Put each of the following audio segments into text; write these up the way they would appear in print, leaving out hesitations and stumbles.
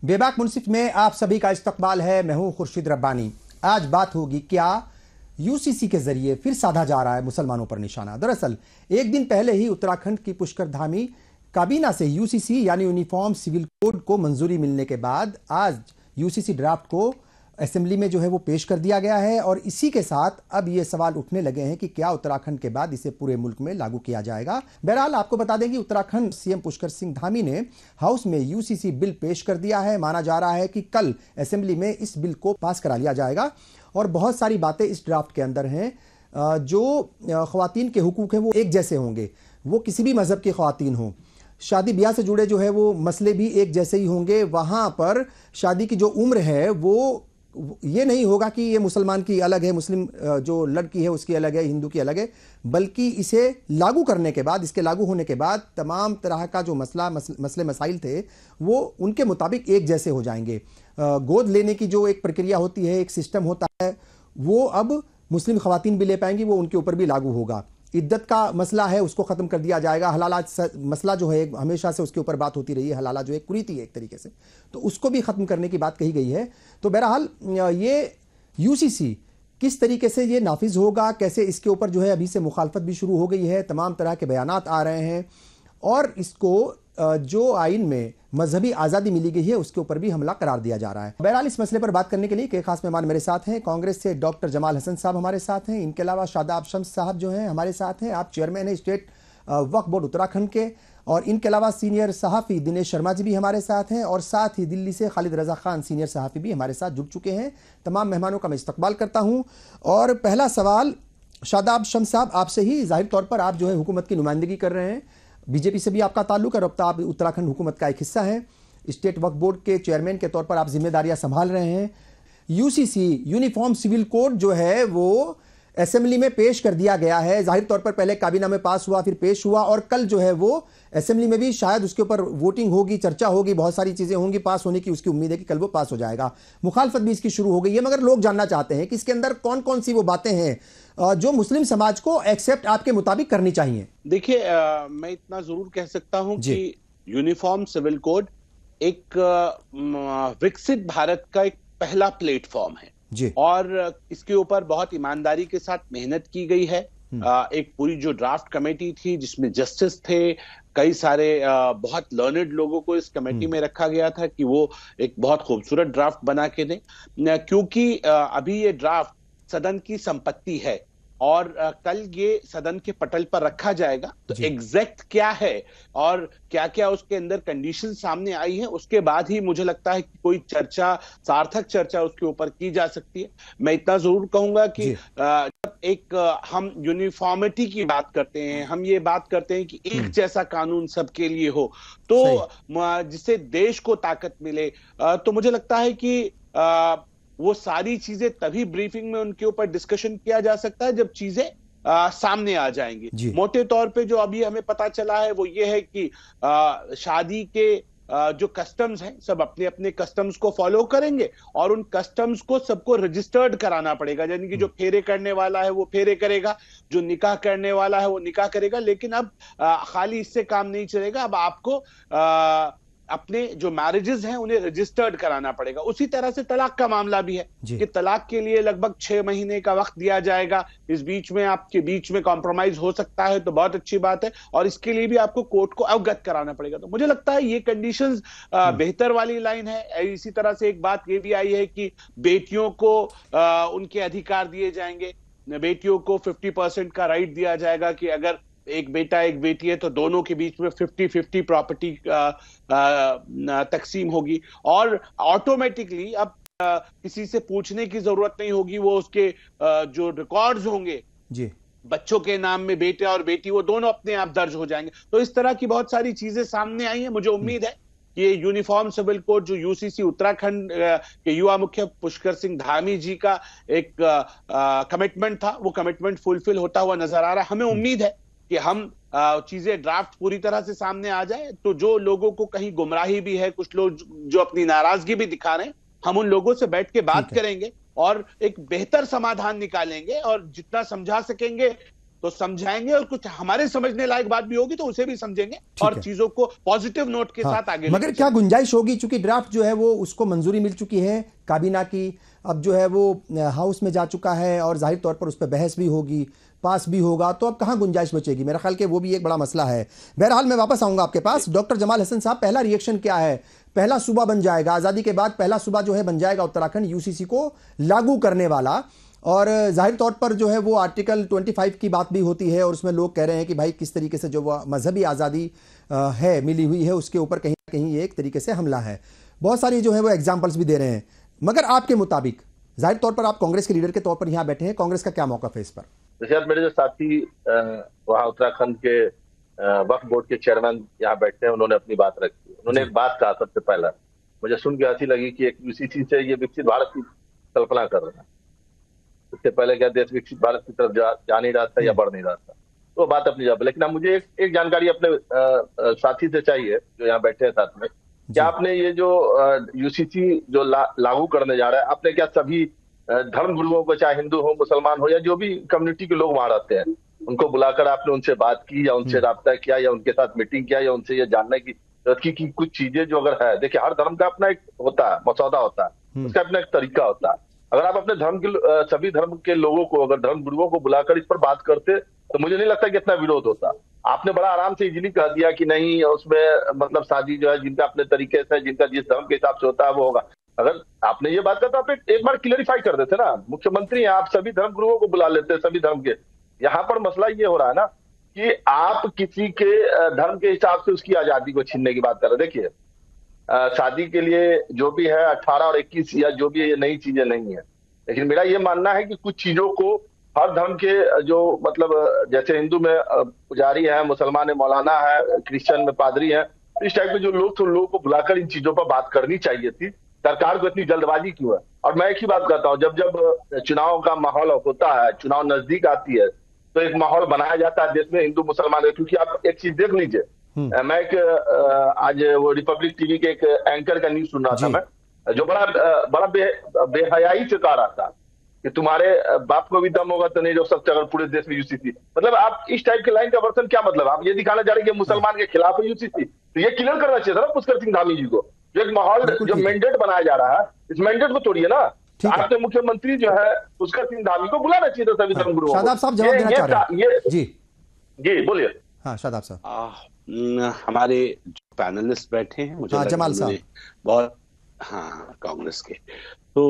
बेबाक मुनसिफ में आप सभी का इस्तकबाल है। मैं हूं खुर्शीद रब्बानी। आज बात होगी क्या यूसीसी के जरिए फिर साधा जा रहा है मुसलमानों पर निशाना। दरअसल एक दिन पहले ही उत्तराखंड की पुष्कर धामी काबीना से यूसीसी यानी यूनिफॉर्म सिविल कोड को मंजूरी मिलने के बाद आज यूसीसी ड्राफ्ट को असेंबली में जो है वो पेश कर दिया गया है और इसी के साथ अब ये सवाल उठने लगे हैं कि क्या उत्तराखंड के बाद इसे पूरे मुल्क में लागू किया जाएगा। बहरहाल आपको बता दें कि उत्तराखंड सीएम पुष्कर सिंह धामी ने हाउस में यूसीसी बिल पेश कर दिया है। माना जा रहा है कि कल असेंबली में इस बिल को पास करा लिया जाएगा और बहुत सारी बातें इस ड्राफ्ट के अंदर हैं। जो ख्वातीन के हुकूक हैं वो एक जैसे होंगे, वो किसी भी मजहब की ख्वातीन हों। शादी ब्याह से जुड़े जो है वो मसले भी एक जैसे ही होंगे। वहां पर शादी की जो उम्र है वो ये नहीं होगा कि ये मुसलमान की अलग है, मुस्लिम जो लड़की है उसकी अलग है, हिंदू की अलग है, बल्कि इसे लागू करने के बाद, इसके लागू होने के बाद तमाम तरह का जो मसले मसाइल थे वो उनके मुताबिक एक जैसे हो जाएंगे। गोद लेने की जो एक प्रक्रिया होती है, एक सिस्टम होता है, वो अब मुस्लिम खवातीन भी ले पाएंगी, वो उनके ऊपर भी लागू होगा। इद्दत का मसला है उसको खत्म कर दिया जाएगा। हलाला मसला जो है हमेशा से उसके ऊपर बात होती रही है, हलाला जो एक कुरीति है एक तरीके से, तो उसको भी खत्म करने की बात कही गई है। तो बहरहाल ये यूसीसी किस तरीके से ये नाफिज होगा, कैसे, इसके ऊपर जो है अभी से मुखालफत भी शुरू हो गई है, तमाम तरह के बयानात आ रहे हैं और इसको जो आइन में मजहबी आज़ादी मिली गई है उसके ऊपर भी हमला करार दिया जा रहा है। बहरहाल इस मसले पर बात करने के लिए एक खास मेहमान मेरे साथ हैं। कांग्रेस से डॉक्टर जमाल हसन साहब हमारे साथ हैं। इनके अलावा शादाब शम्स साहब जो हैं हमारे साथ हैं। आप चेयरमैन हैं स्टेट वक्फ बोर्ड उत्तराखंड के। और इनके अलावा सीनियर सहाफ़ी दिनेश शर्मा जी भी हमारे साथ हैं और साथ ही दिल्ली से खालिद रजा खान सीनियर सहाफ़ी भी हमारे साथ जुड़ चुके हैं। तमाम मेहमानों का मैं इस्तकबाल करता हूँ और पहला सवाल शादाब शम्स साहब आपसे ही। जाहिर तौर पर आप जो है हुकूमत की नुमाइंदगी कर रहे हैं, बीजेपी से भी आपका ताल्लुक है, अब आप उत्तराखंड हुकूमत का एक हिस्सा है। स्टेट वक्फ बोर्ड के चेयरमैन के तौर पर आप जिम्मेदारियां संभाल रहे हैं। यूसीसी यूनिफॉर्म सिविल कोड जो है वो असेंबली में पेश कर दिया गया है। जाहिर तौर पर पहले काबीना में पास हुआ, फिर पेश हुआ और कल जो है वो असेंबली में भी शायद उसके ऊपर वोटिंग होगी, चर्चा होगी, बहुत सारी चीजें होंगी पास होने की। उसकी उम्मीद है कि कल वो पास हो जाएगा। मुखालफत भी इसकी शुरू हो गई है, मगर लोग जानना चाहते हैं कि इसके अंदर कौन कौन सी वो बातें हैं जो मुस्लिम समाज को एक्सेप्ट आपके मुताबिक करनी चाहिए। देखिए, मैं इतना जरूर कह सकता हूं कि यूनिफॉर्म सिविल कोड एक विकसित भारत का एक पहला प्लेटफॉर्म है और इसके ऊपर बहुत ईमानदारी के साथ मेहनत की गई है। एक पूरी जो ड्राफ्ट कमेटी थी जिसमें जस्टिस थे, कई सारे बहुत लर्नड लोगों को इस कमेटी में रखा गया था कि वो एक बहुत खूबसूरत ड्राफ्ट बना के दें, क्योंकि अभी ये ड्राफ्ट सदन की संपत्ति है और कल ये सदन के पटल पर रखा जाएगा। तो एग्जैक्ट क्या है और क्या क्या उसके अंदर कंडीशन सामने आई है, उसके बाद ही मुझे लगता है कि कोई चर्चा, सार्थक चर्चा उसके ऊपर की जा सकती है। मैं इतना जरूर कहूंगा कि जब एक हम यूनिफॉर्मिटी की बात करते हैं, हम ये बात करते हैं कि एक जैसा कानून सबके लिए हो, तो जिससे देश को ताकत मिले, तो मुझे लगता है कि वो सारी चीजें तभी ब्रीफिंग में उनके ऊपर डिस्कशन किया जा सकता है जब चीजें सामने आ जाएंगी। मोटे तौर पे जो अभी हमें पता चला है वो ये है कि शादी के जो कस्टम्स हैं सब अपने अपने कस्टम्स को फॉलो करेंगे और उन कस्टम्स को सबको रजिस्टर्ड कराना पड़ेगा। यानी कि जो फेरे करने वाला है वो फेरे करेगा, जो निकाह करने वाला है वो निकाह करेगा। लेकिन अब खाली इससे काम नहीं चलेगा, अब आपको अपने जो मैरिजेस हैं उन्हें रजिस्टर्ड कराना पड़ेगा। उसी तरह से तलाक का मामला भी है कि तलाक के लिए लगभग 6 महीने का वक्त दिया जाएगा। इस बीच में आपके बीच में कॉम्प्रोमाइज हो सकता है तो बहुत अच्छी बात है और इसके लिए भी आपको कोर्ट को अवगत कराना पड़ेगा। तो मुझे लगता है ये कंडीशंस बेहतर वाली लाइन है। इसी तरह से एक बात ये भी आई है कि बेटियों को उनके अधिकार दिए जाएंगे। बेटियों को 50% का राइट दिया जाएगा कि अगर एक बेटा एक बेटी है तो दोनों के बीच में 50-50 प्रॉपर्टी तकसीम होगी और ऑटोमेटिकली अब किसी से पूछने की जरूरत नहीं होगी। वो उसके जो रिकॉर्ड्स होंगे बच्चों के नाम में, बेटे और बेटी, वो दोनों अपने आप दर्ज हो जाएंगे। तो इस तरह की बहुत सारी चीजें सामने आई हैं। मुझे उम्मीद है कि ये यूनिफॉर्म सिविल कोड जो यूसीसी उत्तराखंड के युवा मुख्य पुष्कर सिंह धामी जी का एक कमिटमेंट था, वो कमिटमेंट फुलफिल होता हुआ नजर आ रहा है। हमें उम्मीद है कि हम चीजें ड्राफ्ट पूरी तरह से सामने आ जाए तो जो लोगों को कहीं गुमराही भी है, कुछ लोग जो अपनी नाराजगी भी दिखा रहे हैं, हम उन लोगों से बैठ के बात करेंगे और एक बेहतर समाधान निकालेंगे और जितना समझा सकेंगे तो समझाएंगे, और कुछ हमारे समझने लायक बात भी होगी तो उसे भी समझेंगे और चीजों को पॉजिटिव नोट के साथ आगे। मगर क्या गुंजाइश होगी, चूंकि ड्राफ्ट जो है वो उसको मंजूरी मिल चुकी है काबीना की, अब जो है वो हाउस में जा चुका है और जाहिर तौर पर उस पर बहस भी होगी, पास भी होगा, तो अब कहां गुंजाइश बचेगी? मेरा ख्याल कि वो भी एक बड़ा मसला है। बहरहाल मैं वापस आऊंगा आपके पास। डॉक्टर जमाल हसन साहब, पहला रिएक्शन क्या है? पहला सूबा बन जाएगा आजादी के बाद, पहला सूबा जो है बन जाएगा उत्तराखंड यूसीसी को लागू करने वाला, और जाहिर तौर पर जो है वो आर्टिकल 25 की बात भी होती है, और उसमें लोग कह रहे हैं कि भाई किस तरीके से जो मजहबी आज़ादी है मिली हुई है उसके ऊपर कहीं ना कहीं एक तरीके से हमला है। बहुत सारी जो है वो एग्जाम्पल्स भी दे रहे हैं। मगर आपके मुताबिक, जाहिर तौर पर आप कांग्रेस के लीडर के तौर पर यहाँ बैठे हैं, कांग्रेस का क्या मौक़िफ़ है इस पर? जैसे मेरे जो साथी वहाँ उत्तराखंड के वक्फ बोर्ड के चेयरमैन यहाँ बैठे हैं, उन्होंने अपनी बात रखी। उन्होंने एक बात कहा सबसे पहला, मुझे सुन के हंसी लगी कि एक यूसीसी से ये विकसित भारत की कल्पना कर रहा है। इससे पहले क्या देश विकसित भारत की तरफ जा नहीं रहा था या बढ़ नहीं रहा था, तो बात अपनी जगह। लेकिन अब मुझे एक जानकारी अपने साथी से चाहिए जो यहाँ बैठे हैं साथ में, क्या आपने ये जो यूसीसी जो लागू करने जा रहा है, आपने क्या सभी धर्म गुरुओं को, चाहे हिंदू हो, मुसलमान हो, या जो भी कम्युनिटी के लोग वहां रहते हैं, उनको बुलाकर आपने उनसे बात की या उनसे राब्ता किया या उनके साथ मीटिंग किया या उनसे ये जानने की कि कुछ चीजें जो अगर है, देखिए हर धर्म का अपना एक होता है, मसौदा होता है, उसका अपना एक तरीका होता है। अगर आप अपने धर्म के सभी धर्म के लोगों को, अगर धर्म गुरुओं को बुलाकर इस पर बात करते तो मुझे नहीं लगता कि इतना विरोध होता। आपने बड़ा आराम से इजीली कह दिया कि नहीं, उसमें मतलब शादी जो है जिनका अपने तरीके से, जिनका जिस धर्म के हिसाब से होता है वो होगा। अगर आपने ये बात करता, आप एक बार क्लियरिफाई कर देते ना, मुख्यमंत्री हैं आप, सभी धर्म गुरुओं को बुला लेते हैं, सभी धर्म के। यहाँ पर मसला ये हो रहा है ना कि आप किसी के धर्म के हिसाब से उसकी आजादी को छीनने की बात कर रहे हैं। देखिए शादी के लिए जो भी है 18 और 21 या जो भी है, ये नई चीजें नहीं है। लेकिन मेरा ये मानना है कि कुछ चीजों को हर धर्म के जो मतलब जैसे हिंदू में पुजारी है, मुसलमान में मौलाना है, क्रिश्चियन में पादरी है, इस टाइप के जो लोग थे, लोगों को बुलाकर इन चीजों पर बात करनी चाहिए थी। सरकार को इतनी जल्दबाजी क्यों है? और मैं एक ही बात कहता हूँ, जब जब चुनाव का माहौल होता है, चुनाव नजदीक आती है, तो एक माहौल बनाया जाता है देश में हिंदू मुसलमान है। क्योंकि आप एक चीज देख लीजिए, मैं एक आज वो रिपब्लिक टीवी के एक एंकर का न्यूज सुन रहा था मैं, जो बड़ा बेहयाई से कह रहा था कि तुम्हारे बाप को भी दम होगा तो नहीं रोक सकते अगर पूरे देश में यूसीसी। मतलब आप इस टाइप के लाइन का वर्सन क्या मतलब? आप ये दिखाना चाह रहे हैं कि मुसलमान के खिलाफ है यूसीसी, तो ये क्लियर करना चाहिए था ना पुष्कर सिंह धामी जी को। जो एक माहौल, जो मैंडेट बनाया जा रहा है, इस मैंडेट को तोड़िए ना। आपने मुख्यमंत्री जो है पुष्कर सिंह धामी को बुलाना चाहिए था सभी धर्म गुरुओं को। शादाब साहब जवाब देना चाह रहे हैं। जी बोलिए। हाँ शादाब साहब। हमारे जो पैनलिस्ट बैठे हैं, मुझे जमाल साहब बहुत, हाँ कांग्रेस के, तो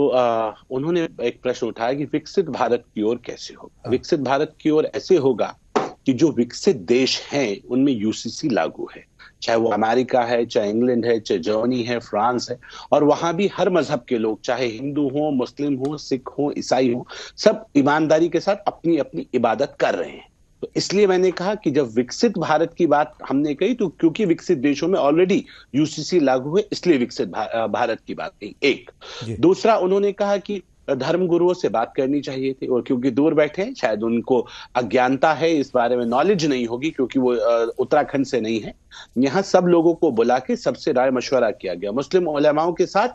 उन्होंने एक प्रश्न उठाया कि विकसित भारत की ओर कैसे होगा। विकसित भारत की ओर ऐसे होगा कि जो विकसित देश हैं उनमें यूसीसी लागू है, चाहे वो अमेरिका है, चाहे इंग्लैंड है, चाहे जर्मनी है, फ्रांस है, और वहां भी हर मजहब के लोग, चाहे हिंदू हो, मुस्लिम हो, सिख हो, ईसाई हो, सब ईमानदारी के साथ अपनी अपनी इबादत कर रहे हैं। तो इसलिए मैंने कहा कि जब विकसित भारत की बात हमने कही, तो क्योंकि विकसित देशों में ऑलरेडी यूसीसी लागू है, इसलिए विकसित भारत की बात कही। एक दूसरा, उन्होंने कहा कि धर्म गुरुओं से बात करनी चाहिए थी, और क्योंकि दूर बैठे हैं, शायद उनको अज्ञानता है, इस बारे में नॉलेज नहीं होगी, क्योंकि वो उत्तराखंड से नहीं है। यहाँ सब लोगों को बुला के सबसे राय मशवरा किया गया। मुस्लिम उलेमाओं के साथ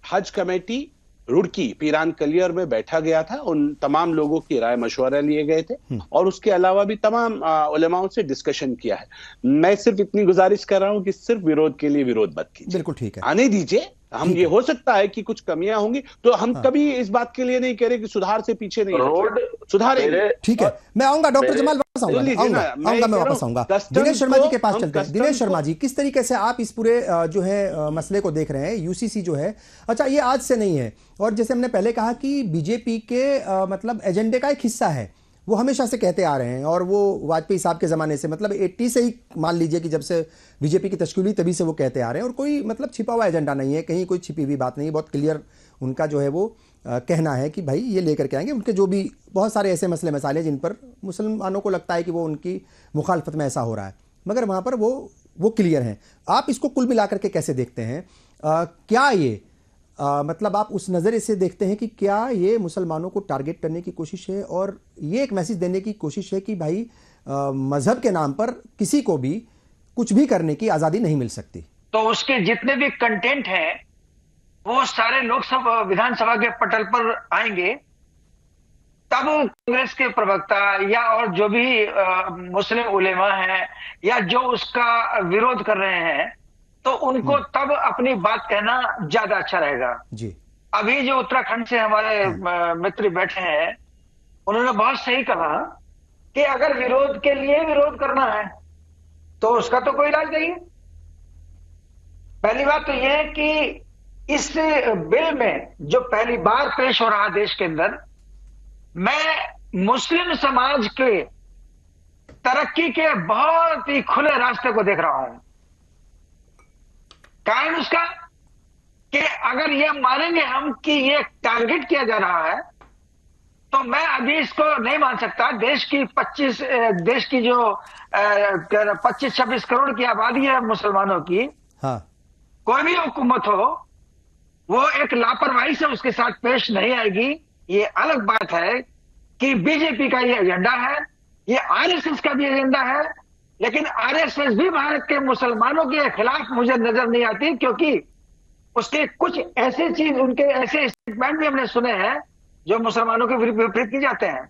हज कमेटी रुड़की पीरान कलियर में बैठा गया था, उन तमाम लोगों की राय मशवरा लिए गए थे, और उसके अलावा भी तमाम उलेमाओं से डिस्कशन किया है। मैं सिर्फ इतनी गुजारिश कर रहा हूं कि सिर्फ विरोध के लिए विरोध मत कीजिए, बिल्कुल ठीक है, आने दीजिए। हम ये हो सकता है कि कुछ कमियां होंगी, तो हम कभी इस बात के लिए नहीं कह रहे कि सुधार से पीछे नहीं, रोड सुधारेंगे। ठीक है, मैं आऊंगा डॉक्टर जमाल, वापस आऊंगा, मैं वापस आऊंगा। दिनेश शर्मा जी के पास चलते हैं। दिनेश शर्मा जी, किस तरीके से आप इस पूरे जो है मसले को देख रहे हैं? यूसीसी जो है, अच्छा ये आज से नहीं है, और जैसे हमने पहले कहा कि बीजेपी के मतलब एजेंडे का एक हिस्सा है, वो हमेशा से कहते आ रहे हैं, और वो वाजपेयी साहब के ज़माने से, मतलब 80 से ही मान लीजिए कि जब से बीजेपी की तश्कील हुई तभी से वो कहते आ रहे हैं, और कोई मतलब छिपा हुआ एजेंडा नहीं है, कहीं कोई छिपी हुई बात नहीं है, बहुत क्लियर उनका जो है वो कहना है कि भाई ये लेकर के आएंगे। उनके जो भी बहुत सारे ऐसे मसले मसाले जिन पर मुसलमानों को लगता है कि वो उनकी मुखालफत में ऐसा हो रहा है, मगर वहाँ पर वो क्लियर हैं। आप इसको कुल मिलाकर के कैसे देखते हैं? क्या ये मतलब आप उस नज़रिए से देखते हैं कि क्या ये मुसलमानों को टारगेट करने की कोशिश है, और ये एक मैसेज देने की कोशिश है कि भाई मजहब के नाम पर किसी को भी कुछ भी करने की आज़ादी नहीं मिल सकती? तो उसके जितने भी कंटेंट हैं वो सारे लोकसभा विधानसभा के पटल पर आएंगे, तब कांग्रेस के प्रवक्ता या और जो भी मुस्लिम उलेमा हैं या जो उसका विरोध कर रहे हैं, तो उनको तब अपनी बात कहना ज्यादा अच्छा रहेगा जी। अभी जो उत्तराखंड से हमारे मित्र बैठे हैं, उन्होंने बहुत सही कहा कि अगर विरोध के लिए विरोध करना है तो उसका तो कोई इलाज नहीं है। पहली बात तो यह है कि इस बिल में जो पहली बार पेश हो रहा देश के अंदर, मैं मुस्लिम समाज के तरक्की के बहुत ही खुले रास्ते को देख रहा हूं। कारण उसका कि अगर ये मानेंगे हम कि ये टारगेट किया जा रहा है, तो मैं अभी इसको नहीं मान सकता। देश की जो 25-26 करोड़ की आबादी है मुसलमानों की, हाँ। कोई भी हुकूमत हो, वो एक लापरवाही से उसके साथ पेश नहीं आएगी। ये अलग बात है कि बीजेपी का ये एजेंडा है, ये आरएसएस का भी एजेंडा है, लेकिन आरएसएस भी भारत के मुसलमानों के खिलाफ मुझे नजर नहीं आती, क्योंकि उसके कुछ ऐसे चीज, उनके ऐसे स्टेटमेंट भी हमने सुने हैं जो मुसलमानों के विपरीत किए जाते हैं।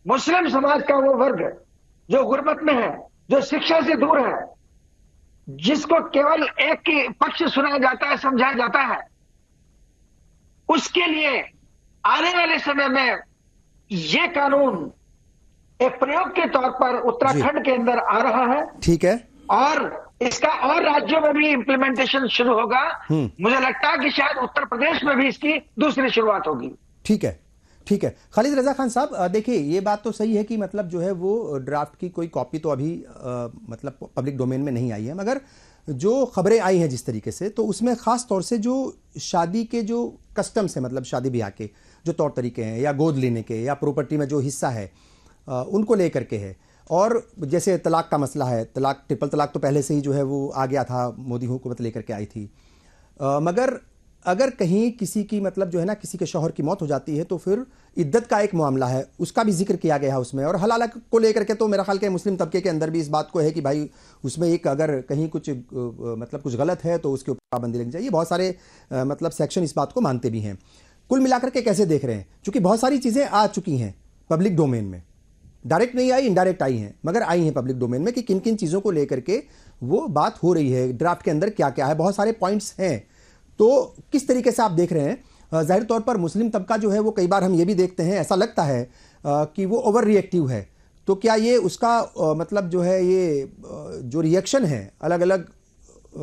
मुस्लिम समाज का वो वर्ग जो गुर्बत में है, जो शिक्षा से दूर है, जिसको केवल एक ही पक्ष सुनाया जाता है, समझाया जाता है, उसके लिए आने वाले समय में ये कानून एक प्रयोग के तौर पर उत्तराखंड के अंदर आ रहा है। ठीक है। और इसका और राज्यों में भी इंप्लीमेंटेशन शुरू होगा। मुझे लगता है कि शायद उत्तर प्रदेश में भी इसकी दूसरी शुरुआत होगी। ठीक है, ठीक है। खालिद रजा खान साहब, देखिए ये बात तो सही है कि मतलब जो है वो ड्राफ्ट की कोई कॉपी तो अभी मतलब पब्लिक डोमेन में नहीं आई है, मगर जो खबरें आई हैं जिस तरीके से, तो उसमें खास तौर से जो शादी के जो कस्टम्स हैं, मतलब शादी ब्याह के जो तौर तरीके हैं, या गोद लेने के, या प्रॉपर्टी में जो हिस्सा है उनको लेकर के है। और जैसे तलाक का मसला है, तलाक, ट्रिपल तलाक तो पहले से ही जो है वो आ गया था, मोदी हुकूमत लेकर के आई थी। मगर अगर कहीं किसी की मतलब जो है ना, किसी के शौहर की मौत हो जाती है, तो फिर इद्दत का एक मामला है, उसका भी जिक्र किया गया है उसमें। और हलाला को लेकर के तो मेरा ख्याल के मुस्लिम तबके के अंदर भी इस बात को है कि भाई उसमें एक अगर कहीं कुछ मतलब कुछ गलत है तो उसके ऊपर पाबंदी लगनी चाहिए। बहुत सारे मतलब सेक्शन इस बात को मानते भी हैं। कुल मिलाकर के कैसे देख रहे हैं, चूंकि बहुत सारी चीज़ें आ चुकी हैं पब्लिक डोमेन में, डायरेक्ट नहीं आई, इनडायरेक्ट आई हैं, मगर आई हैं पब्लिक डोमेन में कि किन किन चीज़ों को लेकर के वो बात हो रही है, ड्राफ्ट के अंदर क्या क्या है, बहुत सारे पॉइंट्स हैं। तो किस तरीके से आप देख रहे हैं? जाहिर तौर पर मुस्लिम तबका जो है वो कई बार हम ये भी देखते हैं, ऐसा लगता है कि वो ओवर रिएक्टिव है। तो क्या ये उसका मतलब जो है ये जो रिएक्शन है अलग अलग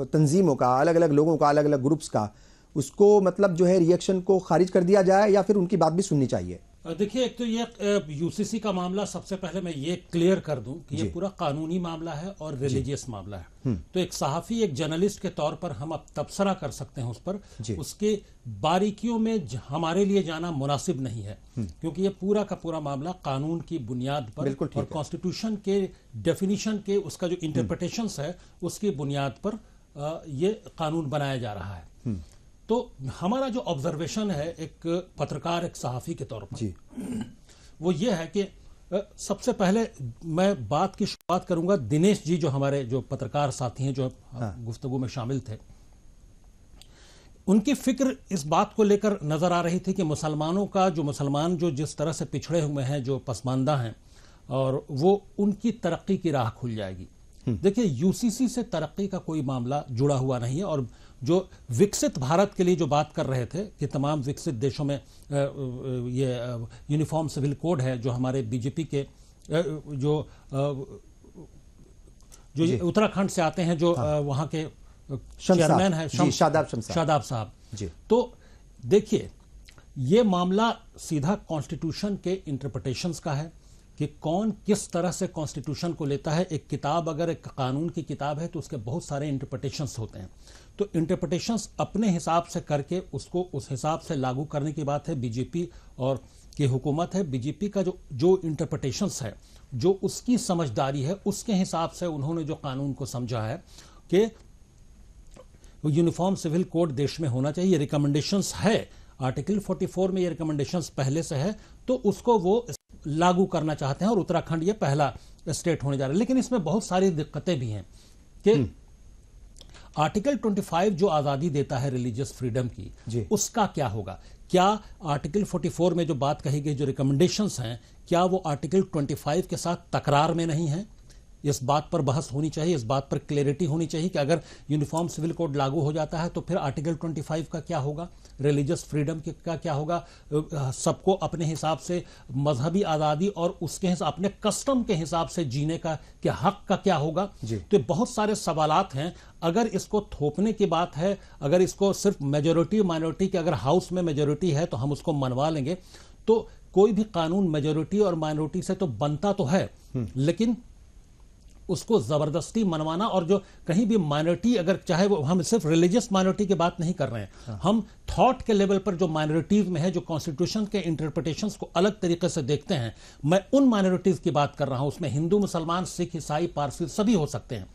तंजीमों का, अलग अलग लोगों का, अलग अलग ग्रुप्स का, उसको मतलब जो है रिएक्शन को खारिज कर दिया जाए या फिर उनकी बात भी सुननी चाहिए? देखिए, एक तो ये यूसीसी का मामला, सबसे पहले मैं ये क्लियर कर दूं कि ये पूरा कानूनी मामला है और रिलीजियस मामला है। तो एक सहाफी, एक जर्नलिस्ट के तौर पर हम अब तबसरा कर सकते हैं उस पर, उसके बारीकियों में हमारे लिए जाना मुनासिब नहीं है, क्योंकि ये पूरा का पूरा मामला कानून की बुनियाद पर और कॉन्स्टिट्यूशन के डेफिनेशन के, उसका जो इंटरप्रिटेशंस है उसकी बुनियाद पर ये कानून बनाया जा रहा है। तो हमारा जो ऑब्जर्वेशन है एक पत्रकार, एक सहाफी के तौर पर, वो ये है कि सबसे पहले मैं बात की शुरुआत करूंगा दिनेश जी, जो हमारे जो पत्रकार साथी हैं, जो गुफ्तगू में शामिल थे। उनकी फिक्र इस बात को लेकर नजर आ रही थी कि मुसलमानों का मुसलमान जो जिस तरह से पिछड़े हुए हैं, जो पसमानदा हैं, और वो उनकी तरक्की की राह खुल जाएगी। देखिए, यूसीसी से तरक्की का कोई मामला जुड़ा हुआ नहीं है। और जो विकसित भारत के लिए जो बात कर रहे थे कि तमाम विकसित देशों में ये यूनिफॉर्म सिविल कोड है, जो हमारे बीजेपी के जो उत्तराखंड से आते हैं, जो वहाँ के चेयरमैन है शादाब साहब। तो देखिए, ये मामला सीधा कॉन्स्टिट्यूशन के इंटरप्रिटेशंस का है कि कौन किस तरह से कॉन्स्टिट्यूशन को लेता है। एक किताब, अगर एक कानून की किताब है, तो उसके बहुत सारे इंटरप्रिटेशंस होते हैं। तो इंटरप्रिटेशंस अपने हिसाब से करके उसको उस हिसाब से लागू करने की बात है। बीजेपी और की हुकूमत है, बीजेपी का जो इंटरप्रिटेशंस है, जो उसकी समझदारी है, उसके हिसाब से उन्होंने जो कानून को समझा है कि यूनिफॉर्म सिविल कोड देश में होना चाहिए। रिकमेंडेशंस है, आर्टिकल 44 में ये रिकमेंडेशंस पहले से है, तो उसको वो लागू करना चाहते हैं। और उत्तराखंड ये पहला स्टेट होने जा रहा है। लेकिन इसमें बहुत सारी दिक्कतें भी हैं कि आर्टिकल 25 जो आजादी देता है रिलीजियस फ्रीडम की, उसका क्या होगा? क्या आर्टिकल 44 में जो बात कही गई, जो रिकमेंडेशंस हैं, क्या वो आर्टिकल 25 के साथ तकरार में नहीं है? इस बात पर बहस होनी चाहिए, इस बात पर क्लैरिटी होनी चाहिए कि अगर यूनिफॉर्म सिविल कोड लागू हो जाता है तो फिर आर्टिकल 25 का क्या होगा, रिलीजियस फ्रीडम का क्या होगा, सबको अपने हिसाब से मजहबी आज़ादी और उसके अपने कस्टम के हिसाब से जीने का हक का क्या होगा? तो बहुत सारे सवालात हैं। अगर इसको थोपने की बात है, अगर इसको सिर्फ मेजोरिटी माइनॉरिटी के, अगर हाउस में मेजोरिटी है तो हम उसको मनवा लेंगे, तो कोई भी कानून मेजोरिटी और माइनॉरिटी से तो बनता तो है, लेकिन उसको जबरदस्ती मनवाना, और जो कहीं भी माइनॉरिटी, अगर चाहे वो, हम सिर्फ रिलीजियस माइनॉरिटी की बात नहीं कर रहे हैं, हम थॉट के लेवल पर जो माइनॉरिटीज में है, जो कॉन्स्टिट्यूशन के इंटरप्रिटेशंस को अलग तरीके से देखते हैं, मैं उन माइनॉरिटीज की बात कर रहा हूं। उसमें हिंदू, मुसलमान, सिख, ईसाई, पारसी सभी हो सकते हैं।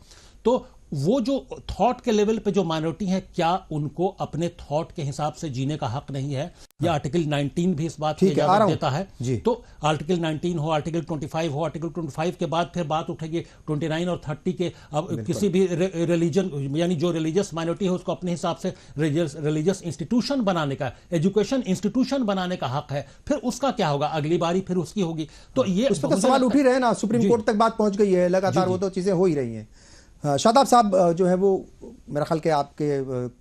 तो वो जो थॉट के लेवल पे जो माइनॉरिटी है, क्या उनको अपने थॉट के हिसाब से जीने का हक नहीं है? या आर्टिकल 19 भी इस बात की इजाजत देता है। तो आर्टिकल 19 हो, आर्टिकल 25 हो, आर्टिकल 25 के बाद फिर बात उठेगी 29 और 30 के। अब किसी भी रिलीजन, यानी जो रिलीजियस माइनॉरिटी है, उसको अपने हिसाब से रिलीजियस इंस्टीट्यूशन बनाने का, एजुकेशन इंस्टीट्यूशन बनाने का हक है। फिर उसका क्या होगा? अगली बारी फिर उसकी होगी। तो ये उस पर तो सवाल उठ ही रहे ना, सुप्रीम कोर्ट तक बात पहुंच गई है, लगातार वो तो चीजें हो ही रही हैं। शादाब साहब जो है वो, मेरा ख्याल के आपके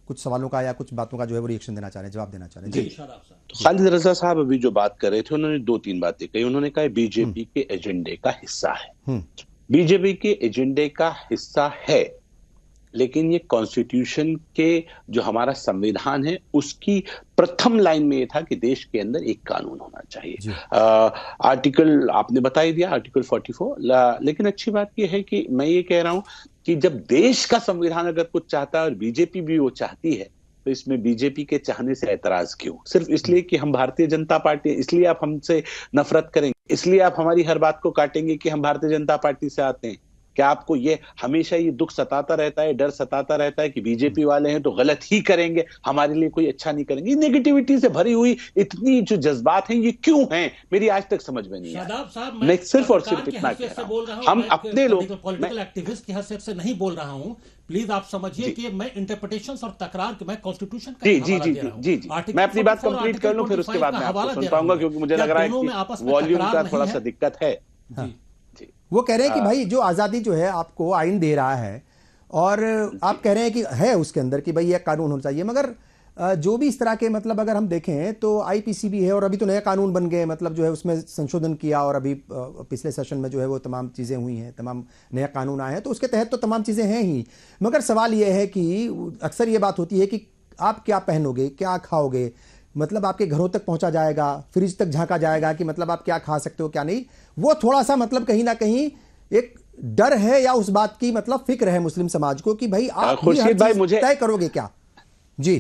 कुछ सवालों का या कुछ बातों का जो है वो रिएक्शन देना चाह रहे हैं, जवाब देना चाह रहे हैं। जी शादाब साहब। तो खालिद रजा साहब अभी जो बात कर रहे थे, उन्होंने 2-3 बातें कही। उन्होंने कहा बीजेपी के एजेंडे का हिस्सा है। बीजेपी के एजेंडे का हिस्सा है, लेकिन ये कॉन्स्टिट्यूशन के, जो हमारा संविधान है, उसकी प्रथम लाइन में ये था कि देश के अंदर एक कानून होना चाहिए। आर्टिकल आपने बता ही दिया, आर्टिकल 44। लेकिन अच्छी बात ये है कि मैं ये कह रहा हूं कि जब देश का संविधान अगर कुछ चाहता है और बीजेपी भी वो चाहती है, तो इसमें बीजेपी के चाहने से ऐतराज क्यों? सिर्फ इसलिए कि हम भारतीय जनता पार्टी, इसलिए आप हमसे नफरत करेंगे, इसलिए आप हमारी हर बात को काटेंगे कि हम भारतीय जनता पार्टी से आते हैं? क्या आपको ये हमेशा ये दुख सताता रहता है, डर सताता रहता है कि बीजेपी वाले हैं तो गलत ही करेंगे, हमारे लिए कोई अच्छा नहीं करेंगे? नेगेटिविटी से भरी हुई इतनी जो जज्बात हैं, ये क्यों हैं? मेरी आज तक समझ में नहीं आया। मैं सिर्फ और सिर्फ इतना कह रहा हूं, हम अपने लोग, पॉलिटिकल एक्टिविस्ट की हैसियत से नहीं बोल रहा हूं। प्लीज आप समझिए कि मैं इंटरप्रिटेशंस और तकरार, मैं कॉन्स्टिट्यूशन का जी मैं अपनी बात कंप्लीट कर लूं, फिर उसके बाद मैं आपको सुन पाऊंगा, क्योंकि मुझे लग रहा है कि वॉल्यूम का थोड़ा सा दिक्कत है। वो कह रहे हैं कि भाई जो आज़ादी जो है आपको आइन दे रहा है, और आप कह रहे हैं कि है उसके अंदर कि भाई ये कानून होना चाहिए, मगर जो भी इस तरह के, मतलब अगर हम देखें तो आईपीसी भी है, और अभी तो नया कानून बन गए, मतलब जो है उसमें संशोधन किया, और अभी पिछले सेशन में जो है वो तमाम चीज़ें हुई हैं, तमाम नया कानून आए हैं, तो उसके तहत तो तमाम चीज़ें हैं ही। मगर सवाल ये है कि अक्सर ये बात होती है कि आप क्या पहनोगे, क्या खाओगे, मतलब आपके घरों तक पहुंचा जाएगा, फ्रिज तक झांका जाएगा कि मतलब आप क्या खा सकते हो क्या नहीं। वो थोड़ा सा मतलब कहीं ना कहीं एक डर है, या उस बात की मतलब फिक्र है मुस्लिम समाज को कि भाई आप खुर्शीद भाई मुझे तय करोगे क्या? जी